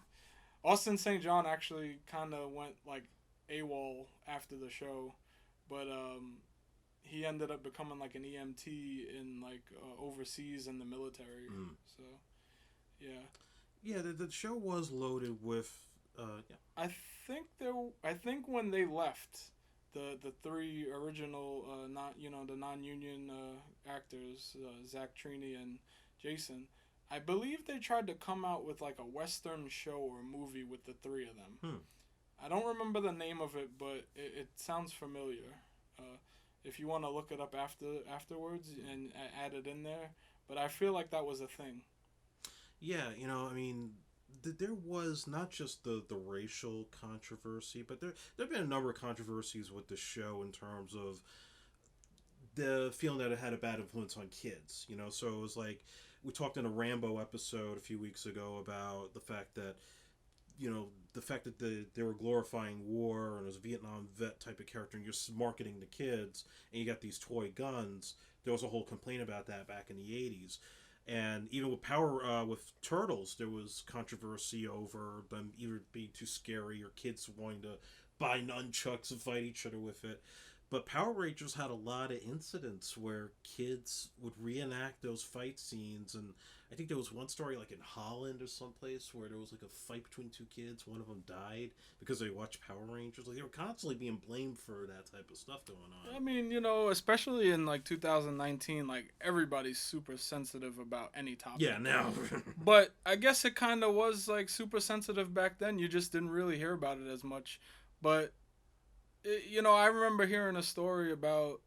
Austin St. John actually kind of went like AWOL after the show, but he ended up becoming like an EMT in like overseas in the military. So, yeah. Yeah, the show was loaded with. I think when they left, the three original the non-union actors, Zach Trini and Jason, I believe they tried to come out with like a Western show or movie with the three of them. I don't remember the name of it, but it sounds familiar. If you want to look it up afterwards and add it in there. But I feel like that was a thing. Yeah, I mean, there was not just the racial controversy, but there have been a number of controversies with the show in terms of the feeling that it had a bad influence on kids. So it was like, we talked in a Rambo episode a few weeks ago about the fact that they were glorifying war and it was a Vietnam vet type of character and you're marketing to kids and you got these toy guns. There was a whole complaint about that back in the 80s. And even with Turtles, there was controversy over them either being too scary or kids wanting to buy nunchucks and fight each other with it. But Power Rangers had a lot of incidents where kids would reenact those fight scenes, and I think there was one story like in Holland or someplace where there was like a fight between two kids. One of them died because they watched Power Rangers. Like they were constantly being blamed for that type of stuff going on. I mean, especially in like 2019, like everybody's super sensitive about any topic. Yeah, now. But I guess it kind of was like super sensitive back then. You just didn't really hear about it as much. But I remember hearing a story about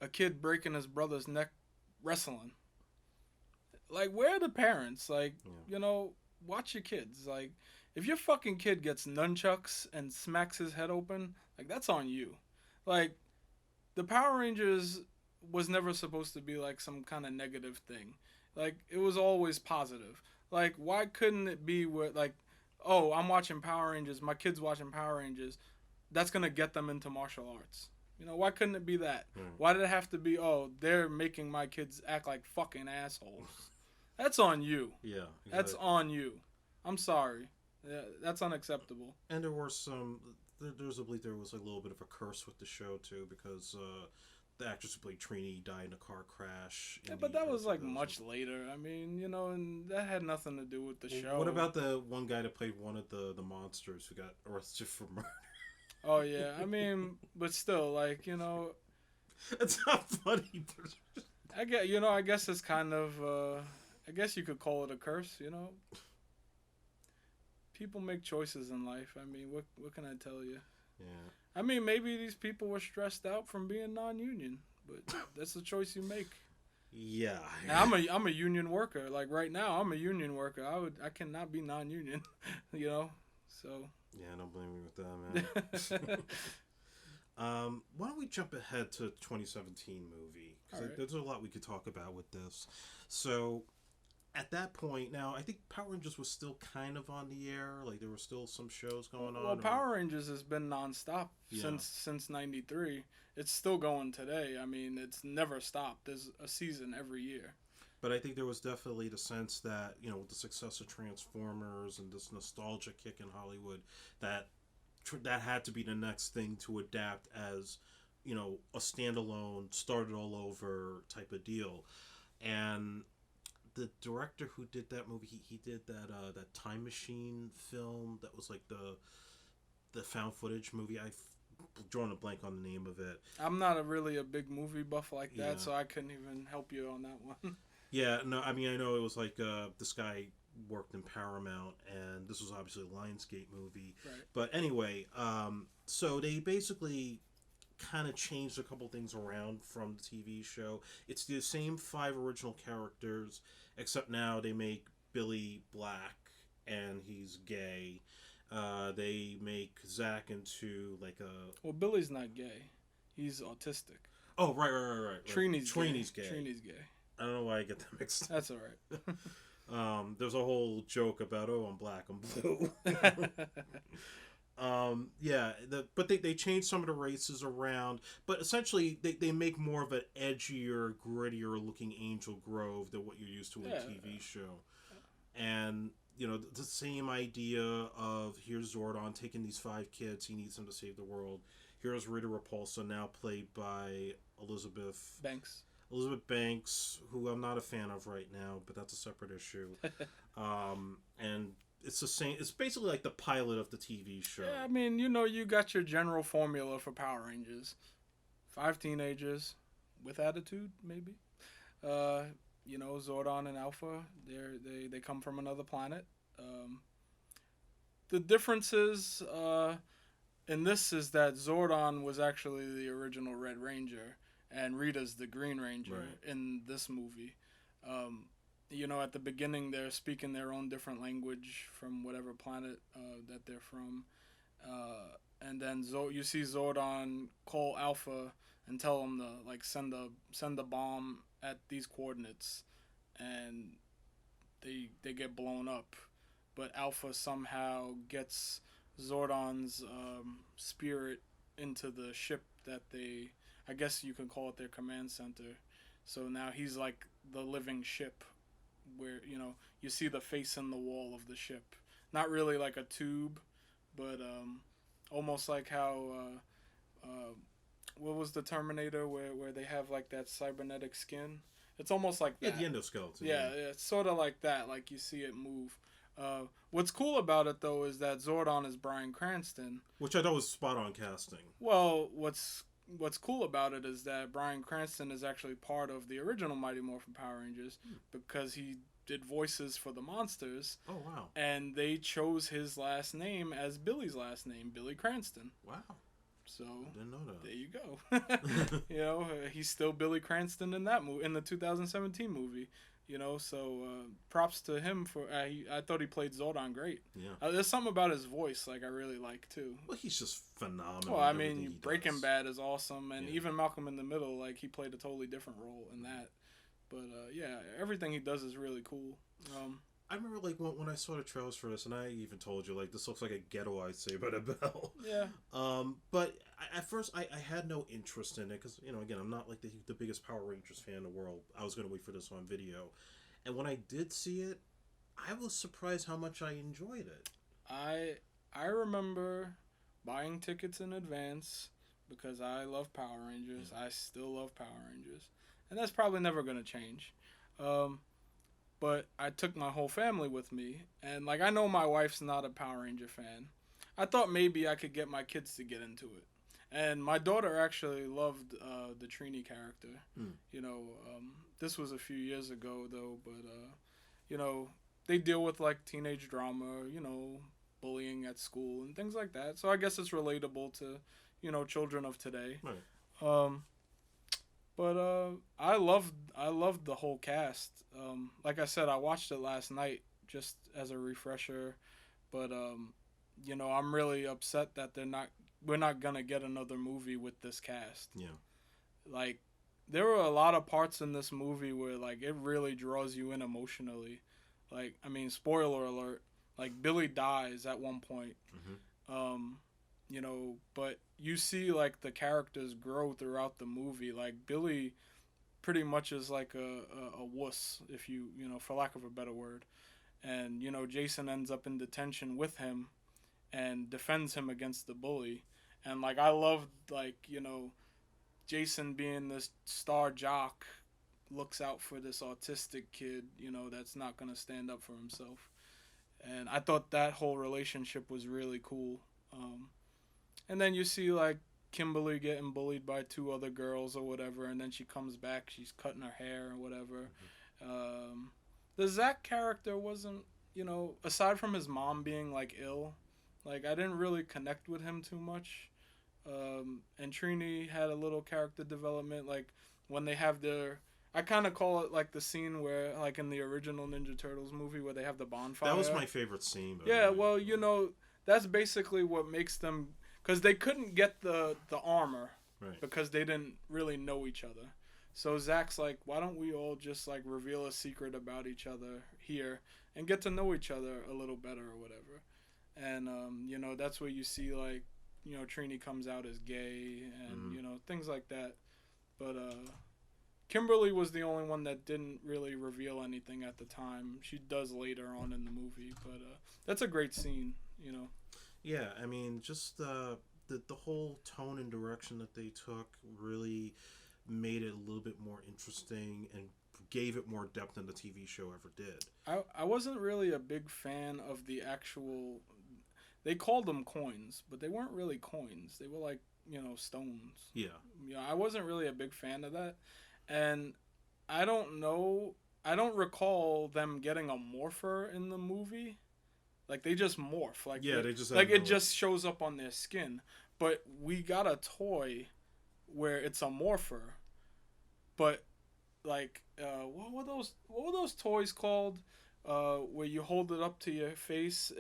a kid breaking his brother's neck wrestling. Like, where are the parents? Like, watch your kids. Like, if your fucking kid gets nunchucks and smacks his head open, like, that's on you. Like, the Power Rangers was never supposed to be, like, some kind of negative thing. Like, it was always positive. Like, why couldn't it be where, like, oh, I'm watching Power Rangers, my kid's watching Power Rangers, that's going to get them into martial arts. Why couldn't it be that? Why did it have to be, oh, they're making my kids act like fucking assholes? That's on you. Yeah. Exactly. That's on you. I'm sorry. Yeah, that's unacceptable. And there were there's a belief there was a little bit of a curse with the show, too, because the actress who played Trini died in a car crash. Yeah, but that was like much later. I mean, and that had nothing to do with the show. What about the one guy that played one of the monsters who got arrested for murder? Oh, yeah. I mean, but still, like, It's not funny. I guess it's kind of, I guess you could call it a curse, People make choices in life. I mean, what can I tell you? Yeah. I mean, maybe these people were stressed out from being non-union, but that's the choice you make. Yeah. Now, I'm a union worker. Like, right now, I'm a union worker. I cannot be non-union, so... Yeah, don't blame me with that, man. Why don't we jump ahead to 2017 movie? Because there's a lot we could talk about with this. So, at that point, now, I think Power Rangers was still kind of on the air. Like, there were still some shows going on. Well, Power Rangers has been nonstop since 93. It's still going today. I mean, it's never stopped. There's a season every year. But I think there was definitely the sense that, with the success of Transformers and this nostalgia kick in Hollywood, that that had to be the next thing to adapt as, a standalone, started all over type of deal. And the director who did that movie, he did that Time Machine film that was like the found footage movie. I've drawn a blank on the name of it. I'm not really a big movie buff like that, Yeah. so I couldn't even help you on that one. Yeah, no, I mean, I know it was like this guy worked in Paramount, and this was obviously a Lionsgate movie. Right. But anyway, so they basically kind of changed a couple things around from the TV show. It's the same 5 original characters, except now they make Billy black and he's gay. They make Zach into like a. Well, Billy's not gay. He's autistic. Oh, right. Trini's gay. Trini's gay. I don't know why I get that mixed up. That's all right. There's a whole joke about, oh, I'm black, I'm blue. Yeah, but they changed some of the races around, but essentially they make more of an edgier, grittier looking Angel Grove than what you're used to in a TV show. And, the same idea of here's Zordon taking these 5 kids, he needs them to save the world. Here's Rita Repulsa, now played by Elizabeth Banks, who I'm not a fan of right now, but that's a separate issue. And it's the same. It's basically like the pilot of the TV show. Yeah, I mean, you got your general formula for Power Rangers: 5 teenagers with attitude, maybe. Zordon and Alpha. They come from another planet. The differences in this is that Zordon was actually the original Red Ranger, and Rita's the Green Ranger in this movie. At the beginning, they're speaking their own different language from whatever planet that they're from. And then you see Zordon call Alpha and tell him to send a bomb at these coordinates, and they get blown up. But Alpha somehow gets Zordon's spirit into the ship that I guess you can call it their command center. So now he's like the living ship, where you see the face in the wall of the ship. Not really like a tube, but almost like how what was the Terminator where they have like that cybernetic skin. It's almost like that. Yeah, the endoskeleton. Yeah, it's sort of like that. Like you see it move. What's cool about it though is that Zordon is Bryan Cranston, which I thought was spot on casting. Well, what's cool about it is that Bryan Cranston is actually part of the original Mighty Morphin Power Rangers because he did voices for the monsters. Oh, wow. And they chose his last name as Billy's last name, Billy Cranston. Wow. So didn't know that. There you go. He's still Billy Cranston in that movie, in the 2017 movie. So props to him for. I thought he played Zordon great. Yeah. There's something about his voice I really like too. Well, he's just phenomenal. Well, I mean, Breaking Bad is awesome, and even Malcolm in the Middle, he played a totally different role in that. But everything he does is really cool. I remember when I saw the trailers for this, and I even told you this looks like a ghetto I'd say by the bell. Yeah. But at first I had no interest in it because again I'm not the biggest Power Rangers fan in the world. I was gonna wait for this on video, and when I did see it, I was surprised how much I enjoyed it. I remember buying tickets in advance because I love Power Rangers. I still love Power Rangers, and that's probably never gonna change. But I took my whole family with me, and I know my wife's not a Power Ranger fan. I thought maybe I could get my kids to get into it, and my daughter actually loved the Trini character. This was a few years ago though, but they deal with teenage drama, bullying at school and things like that. So I guess it's relatable to children of today. Right. But I loved the whole cast. Like I said, I watched it last night just as a refresher. But I'm really upset that we're not gonna get another movie with this cast. Yeah. There were a lot of parts in this movie where it really draws you in emotionally. Spoiler alert. Billy dies at one point. Mm-hmm. But you see the characters grow throughout the movie. Billy pretty much is like a wuss, if for lack of a better word. And, Jason ends up in detention with him and defends him against the bully. And, like, I loved, like, Jason being this star jock looks out for this autistic kid, that's not going to stand up for himself. And I thought that whole relationship was really cool. And then you see, like, Kimberly getting bullied by two other girls or whatever, and then she comes back, she's cutting her hair or whatever. The Zach character wasn't, aside from his mom being, like, ill, like, I didn't really connect with him too much. And Trini had a little character development, like, when they have their... I kind of call it, like, the scene where, like, in the original Ninja Turtles movie where they have the bonfire. That was my favorite scene. Yeah, well, that's basically what makes them... Because they couldn't get the armor. Right. Because they didn't really know each other. So Zach's like, why don't we all just, like, reveal a secret about each other here and get to know each other a little better or whatever. And, that's where you see, like, Trini comes out as gay and, things like that. But, Kimberly was the only one that didn't really reveal anything at the time. She does later on in the movie, but that's a great scene, Yeah, I mean, just the whole tone and direction that they took really made it a little bit more interesting and gave it more depth than the TV show ever did. I wasn't really a big fan of the actual... They called them coins, but they weren't really coins. They were like, stones. Yeah. I wasn't really a big fan of that. And I don't know... I don't recall them getting a morpher in the movie. Like, they just morph. Like, yeah, they just... Like, it just shows up on their skin. But we got a toy where it's a morpher. But, like, what were those toys called? Where you hold it up to your face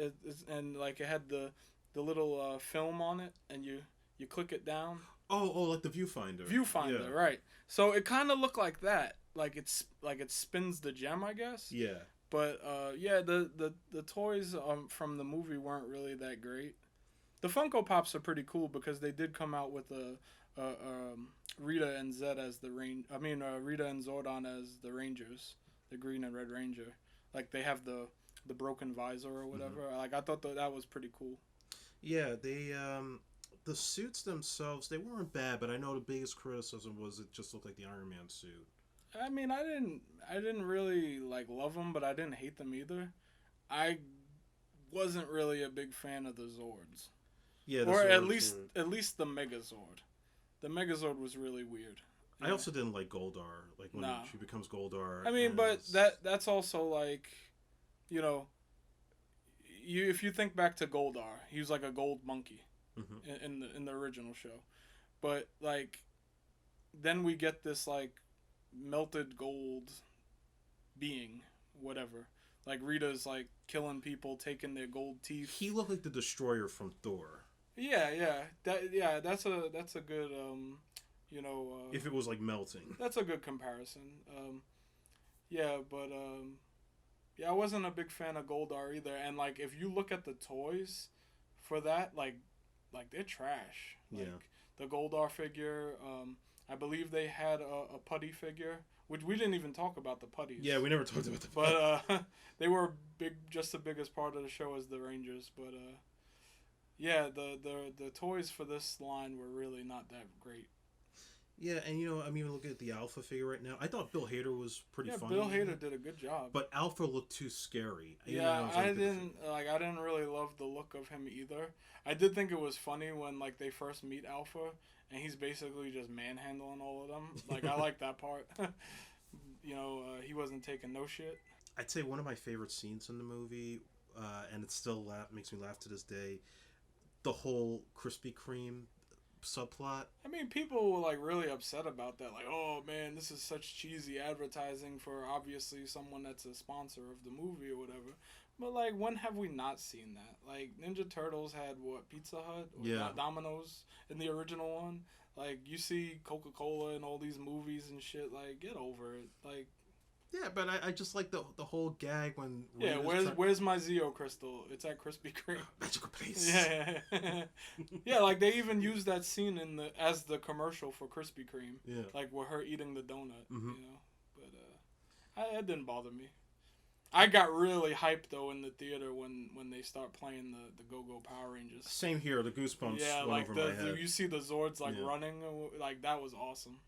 and like, it had the little film on it, and you click it down. Oh, like the viewfinder. Viewfinder, yeah. Right. So it kind of looked like that. Like, it spins the gem, I guess. Yeah. But, the toys from the movie weren't really that great. The Funko Pops are pretty cool because they did come out with Rita and Zed as Rita and Zordon as the Rangers, the Green and Red Ranger. Like, they have the broken visor or whatever. Mm-hmm. Like, I thought that was pretty cool. Yeah, they the suits themselves, they weren't bad, but I know the biggest criticism was it just looked like the Iron Man suit. I mean, I didn't really, like, love them, but I didn't hate them either. I wasn't really a big fan of the Zords. Yeah, or at least the Megazord. The Megazord was really weird. I also didn't like Goldar. Like, when she becomes Goldar. I mean, but that's also, like, if you think back to Goldar, he was like a gold monkey in the original show. But, like, then we get this, like, melted gold being, whatever. Like, Rita's, like, killing people, taking their gold teeth. He looked like the Destroyer from Thor. Yeah. That's a good, if it was, like, melting. That's a good comparison. I wasn't a big fan of Goldar either. And, like, if you look at the toys for that, like they're trash. Like, the Goldar figure, I believe they had a putty figure, which we didn't even talk about the putties. Yeah, we never talked about the putties. But they were just the biggest part of the show as the Rangers. But the toys for this line were really not that great. Yeah, and I'm even looking at the Alpha figure right now. I thought Bill Hader was pretty funny. Yeah, Bill Hader did a good job. But Alpha looked too scary. Yeah, I didn't really love the look of him either. I did think it was funny when, like, they first meet Alpha and he's basically just manhandling all of them. Like, I like that part. He wasn't taking no shit. I'd say one of my favorite scenes in the movie, and it still makes me laugh to this day, the whole Krispy Kreme subplot. I mean, people were, like, really upset about that. Like, oh man, this is such cheesy advertising for obviously someone that's a sponsor of the movie or whatever. But, like, when have we not seen that? Like, Ninja Turtles had Pizza Hut or Domino's in the original one. Like, you see Coca-Cola in all these movies and shit. Like, get over it. Like, Yeah, but I just like the whole gag when Yeah, where's my Zeo crystal? It's at Krispy Kreme. magical place. Yeah, yeah. Like they even used that scene in the as the commercial for Krispy Kreme. Yeah. Like with her eating the donut. Mm-hmm. You know, but it didn't bother me. I got really hyped though in the theater when they start playing the Go Go Power Rangers. Same here. The goosebumps Yeah, went like over my head. you see the Zords like running, like that was awesome.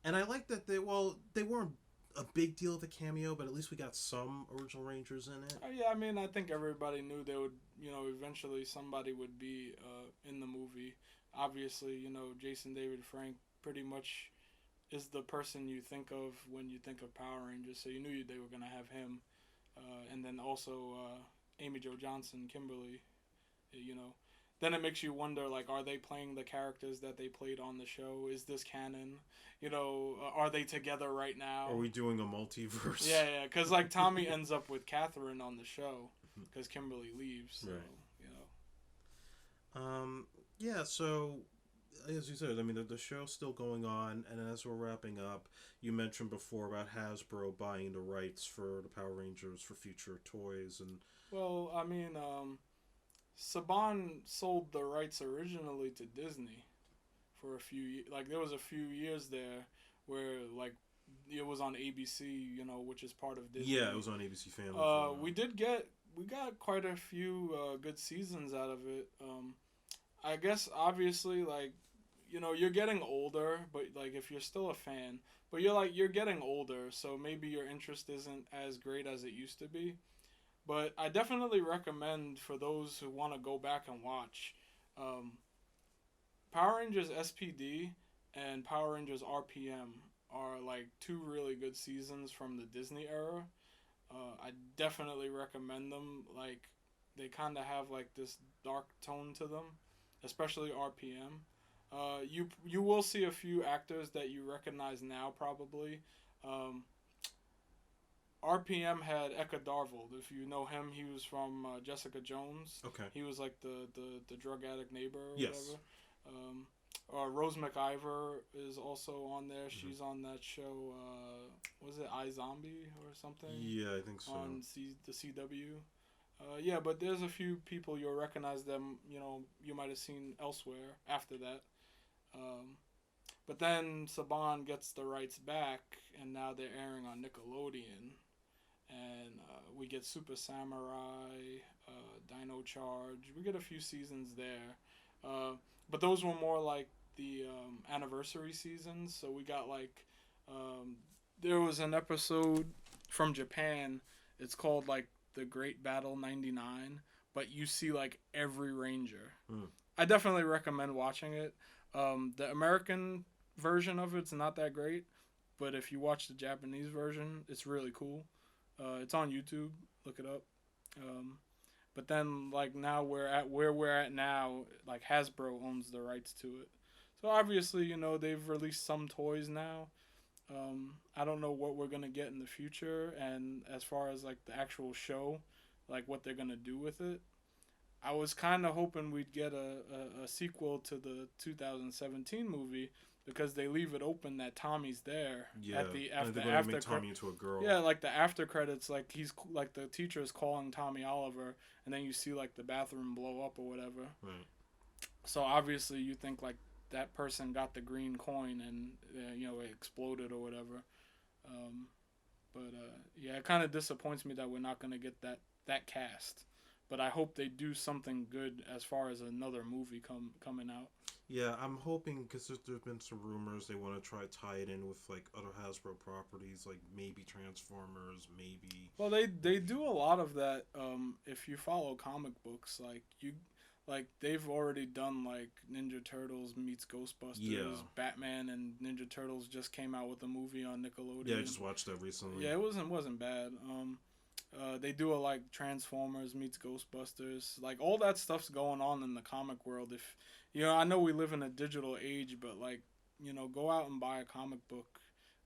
And I like that they weren't a big deal of a cameo, but at least we got some original Rangers in it. Yeah, I mean, I think everybody knew they would, eventually somebody would be in the movie. Obviously, Jason David Frank pretty much is the person you think of when you think of Power Rangers, so you knew they were going to have him. And then also Amy Jo Johnson, Kimberly, Then it makes you wonder, like, are they playing the characters that they played on the show? Is this canon? Are they together right now? Are we doing a multiverse? Yeah, because, like, Tommy ends up with Catherine on the show because Kimberly leaves. So, right. Yeah, so, as you said, I mean, the show's still going on, and as we're wrapping up, you mentioned before about Hasbro buying the rights for the Power Rangers for future toys, and... Well, I mean, Saban sold the rights originally to Disney for a few like there was a few years there where like it was on ABC, which is part of Disney. Yeah, it was on ABC Family. We got quite a few good seasons out of it. I guess obviously like you're getting older, but like if you're still a fan, but you're getting older, so maybe your interest isn't as great as it used to be. But I definitely recommend for those who want to go back and watch Power Rangers SPD and Power Rangers RPM are like two really good seasons from the Disney era. I definitely recommend them. Like they kind of have like this dark tone to them, especially RPM. You will see a few actors that you recognize now probably. RPM had Eka Darvold. If you know him, he was from Jessica Jones. Okay. He was like the drug addict neighbor or yes. whatever. Rose McIver is also on there. Mm-hmm. She's on that show. Was it iZombie or something? Yeah, I think so. On the CW. Yeah, but there's a few people you'll recognize them. You might have seen elsewhere after that. But then Saban gets the rights back, and now they're airing on Nickelodeon. And we get Super Samurai, Dino Charge. We get a few seasons there. But those were more like the anniversary seasons. So we got like... there was an episode from Japan. It's called like The Great Battle 99. But you see like every Ranger. I definitely recommend watching it. The American version of it's not that great. But if you watch the Japanese version, it's really cool. It's on YouTube. Look it up. But then, like, now where we're at now, like, Hasbro owns the rights to it. So, obviously, they've released some toys now. I don't know what we're going to get in the future. And as far as, like, the actual show, like, what they're going to do with it, I was kind of hoping we'd get a sequel to the 2017 movie, because they leave it open that Tommy's there at the after make Tommy into a girl. Yeah, like the after credits, like he's like the teacher is calling Tommy Oliver, and then you see like the bathroom blow up or whatever. Right. So obviously you think like that person got the green coin and it exploded or whatever. Yeah, it kind of disappoints me that we're not gonna get that cast. But I hope they do something good as far as another movie coming out. Yeah, I'm hoping, because there's been some rumors they want to try to tie it in with like other Hasbro properties, like maybe Transformers, maybe. Well, they do a lot of that. If you follow comic books, they've already done like Ninja Turtles meets Ghostbusters. Yeah. Batman and Ninja Turtles just came out with a movie on Nickelodeon. Yeah, I just watched that recently. Yeah, it wasn't bad. They do a like Transformers meets Ghostbusters. Like all that stuff's going on in the comic world. If I know we live in a digital age, but like go out and buy a comic book.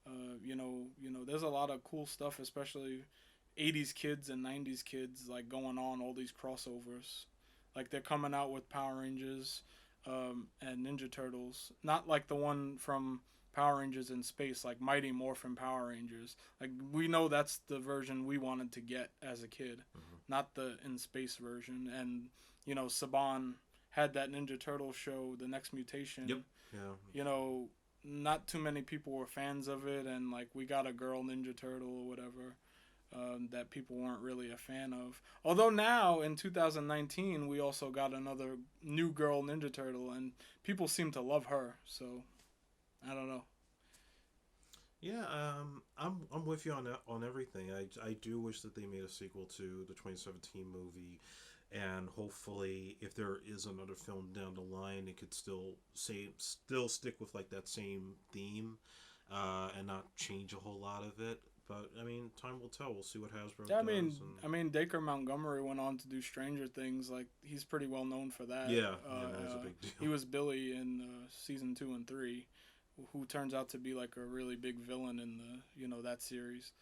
There's a lot of cool stuff, especially 80s kids and 90s kids like going on all these crossovers. Like they're coming out with Power Rangers. and Ninja Turtles. Not like the one from Power Rangers in Space, like Mighty Morphin Power Rangers. Like we know that's the version we wanted to get as a kid, not the in space version. And Saban had that Ninja Turtle show, The Next Mutation. Yep. Yeah. Not too many people were fans of it, and like we got a girl Ninja Turtle or whatever. That people weren't really a fan of. Although now in 2019 we also got another new girl Ninja Turtle, and people seem to love her. So I don't know. Yeah, I'm with you on everything. I do wish that they made a sequel to the 2017 movie, and hopefully, if there is another film down the line, it could still stick with like that same theme, and not change a whole lot of it. But I mean, time will tell. We'll see what Hasbro Yeah, does. I mean, Dacre Montgomery went on to do Stranger Things. Like he's pretty well known for that. Yeah, that was a big deal. He was Billy in season 2 and 3, who turns out to be like a really big villain in the that series.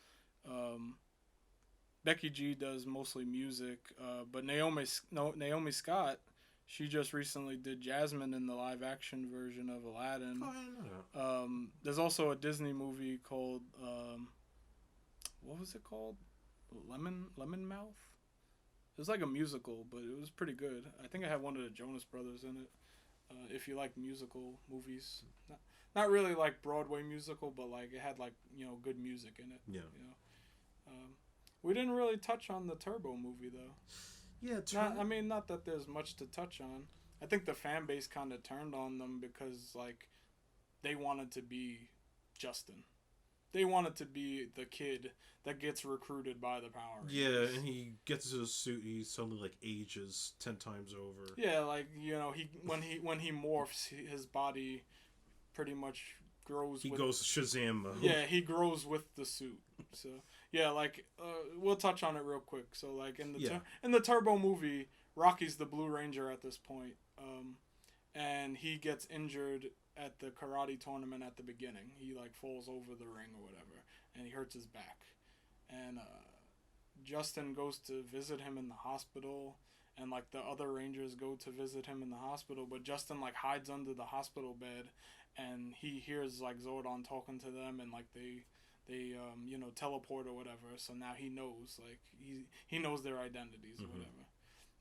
Becky G does mostly music, but Naomi Scott, she just recently did Jasmine in the live action version of Aladdin. Oh, I didn't know that. There's also a Disney movie called what was it called? Lemon Mouth. It was like a musical, but it was pretty good. I think it had one of the Jonas Brothers in it. If you like musical movies, not really like Broadway musical, but like it had like good music in it. Yeah. We didn't really touch on the Turbo movie though. Yeah. Not that there's much to touch on. I think the fan base kind of turned on them because like they wanted to be Justin. They wanted to be the kid that gets recruited by the Power Rangers. Yeah, and he gets into a suit, he suddenly like ages 10 times over. Yeah, like when he morphs, his body pretty much grows. He goes Shazam mode. Yeah, he grows with the suit. So yeah, like we'll touch on it real quick. So like in the Turbo movie, Rocky's the Blue Ranger at this point, and he gets injured at the karate tournament at the beginning. He like falls over the ring or whatever, and he hurts his back. And Justin goes to visit him in the hospital, and like the other Rangers go to visit him in the hospital, but Justin like hides under the hospital bed, and he hears like Zordon talking to them, and like they teleport or whatever. So now he knows, like he knows their identities or whatever.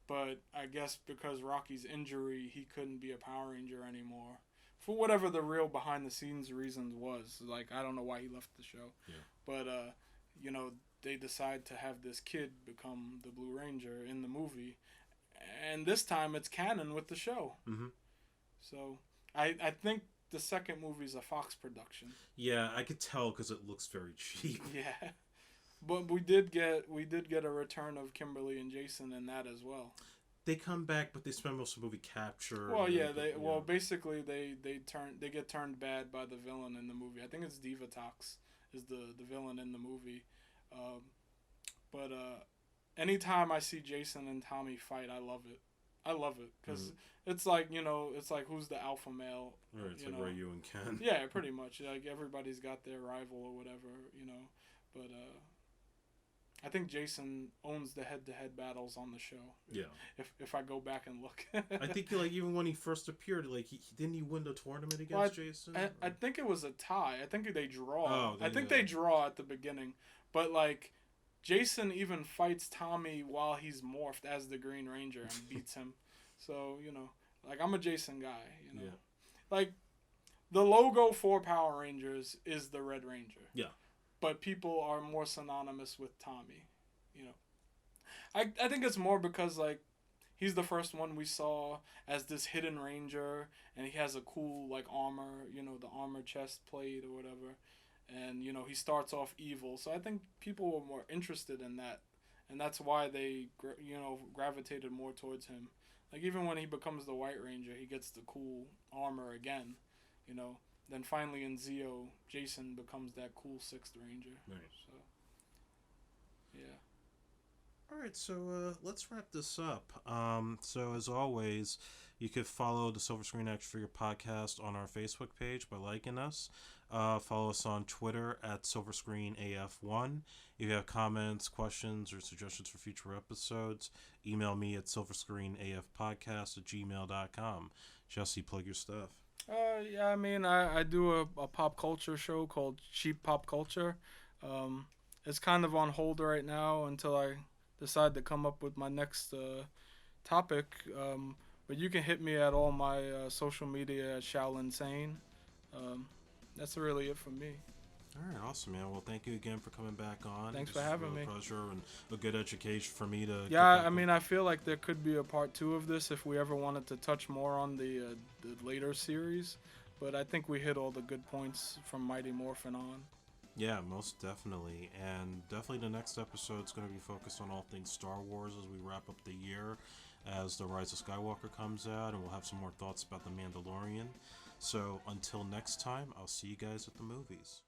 But I guess because Rocky's injury, he couldn't be a Power Ranger anymore. For whatever the real behind the scenes reasons was. Like I don't know why he left the show. Yeah. But they decide to have this kid become the Blue Ranger in the movie, and this time it's canon with the show. So I think the second movie is a Fox production. Yeah, I could tell because it looks very cheap. Yeah, but we did get a return of Kimberly and Jason in that as well. They come back, but they spend most of the movie capture. Well, yeah, basically they get turned bad by the villain in the movie. I think it's Divatox is the villain in the movie. But anytime I see Jason and Tommy fight, I love it. I love it because it's like who's the alpha male? Right, it's like Ryu and Ken. Yeah, pretty much. Like everybody's got their rival or whatever, But I think Jason owns the head-to-head battles on the show. Yeah. If I go back and look. I think like even when he first appeared, like didn't he win the tournament against Jason? I think it was a tie. I think they draw. Oh, I think they draw at the beginning, but like Jason even fights Tommy while he's morphed as the Green Ranger and beats him. So like I'm a Jason guy. Yeah. Like the logo for Power Rangers is the Red Ranger. Yeah. But people are more synonymous with Tommy, I think it's more because like he's the first one we saw as this hidden ranger, and he has a cool like armor, the armor chest plate or whatever, and he starts off evil. So I think people were more interested in that, and that's why they gravitated more towards him. Like even when he becomes the White Ranger, he gets the cool armor again, Then finally in Zeo, Jason becomes that cool 6th Ranger. Right. So, yeah. All right, so let's wrap this up. So as always, you could follow the Silver Screen Action Figure Podcast on our Facebook page by liking us. Follow us on Twitter at SilverscreenAF1. If you have comments, questions, or suggestions for future episodes, email me at silverscreenafpodcast@gmail.com. Jesse, plug your stuff. Yeah, I mean, I do a pop culture show called Cheap Pop Culture. Um, it's kind of on hold right now until I decide to come up with my next topic. But you can hit me at all my social media at Shaolin Sane. Um, that's really it for me. All right, awesome, man. Well, thank you again for coming back on. Thanks This for is a having real me. pleasure and a good education for me to Yeah, get back I on. mean, I feel like there could be a part two of this if we ever wanted to touch more on the later series. But I think we hit all the good points from Mighty Morphin on. Yeah, most definitely. And definitely the next episode is going to be focused on all things Star Wars as we wrap up the year, as The Rise of Skywalker comes out, and we'll have some more thoughts about The Mandalorian. So until next time, I'll see you guys at the movies.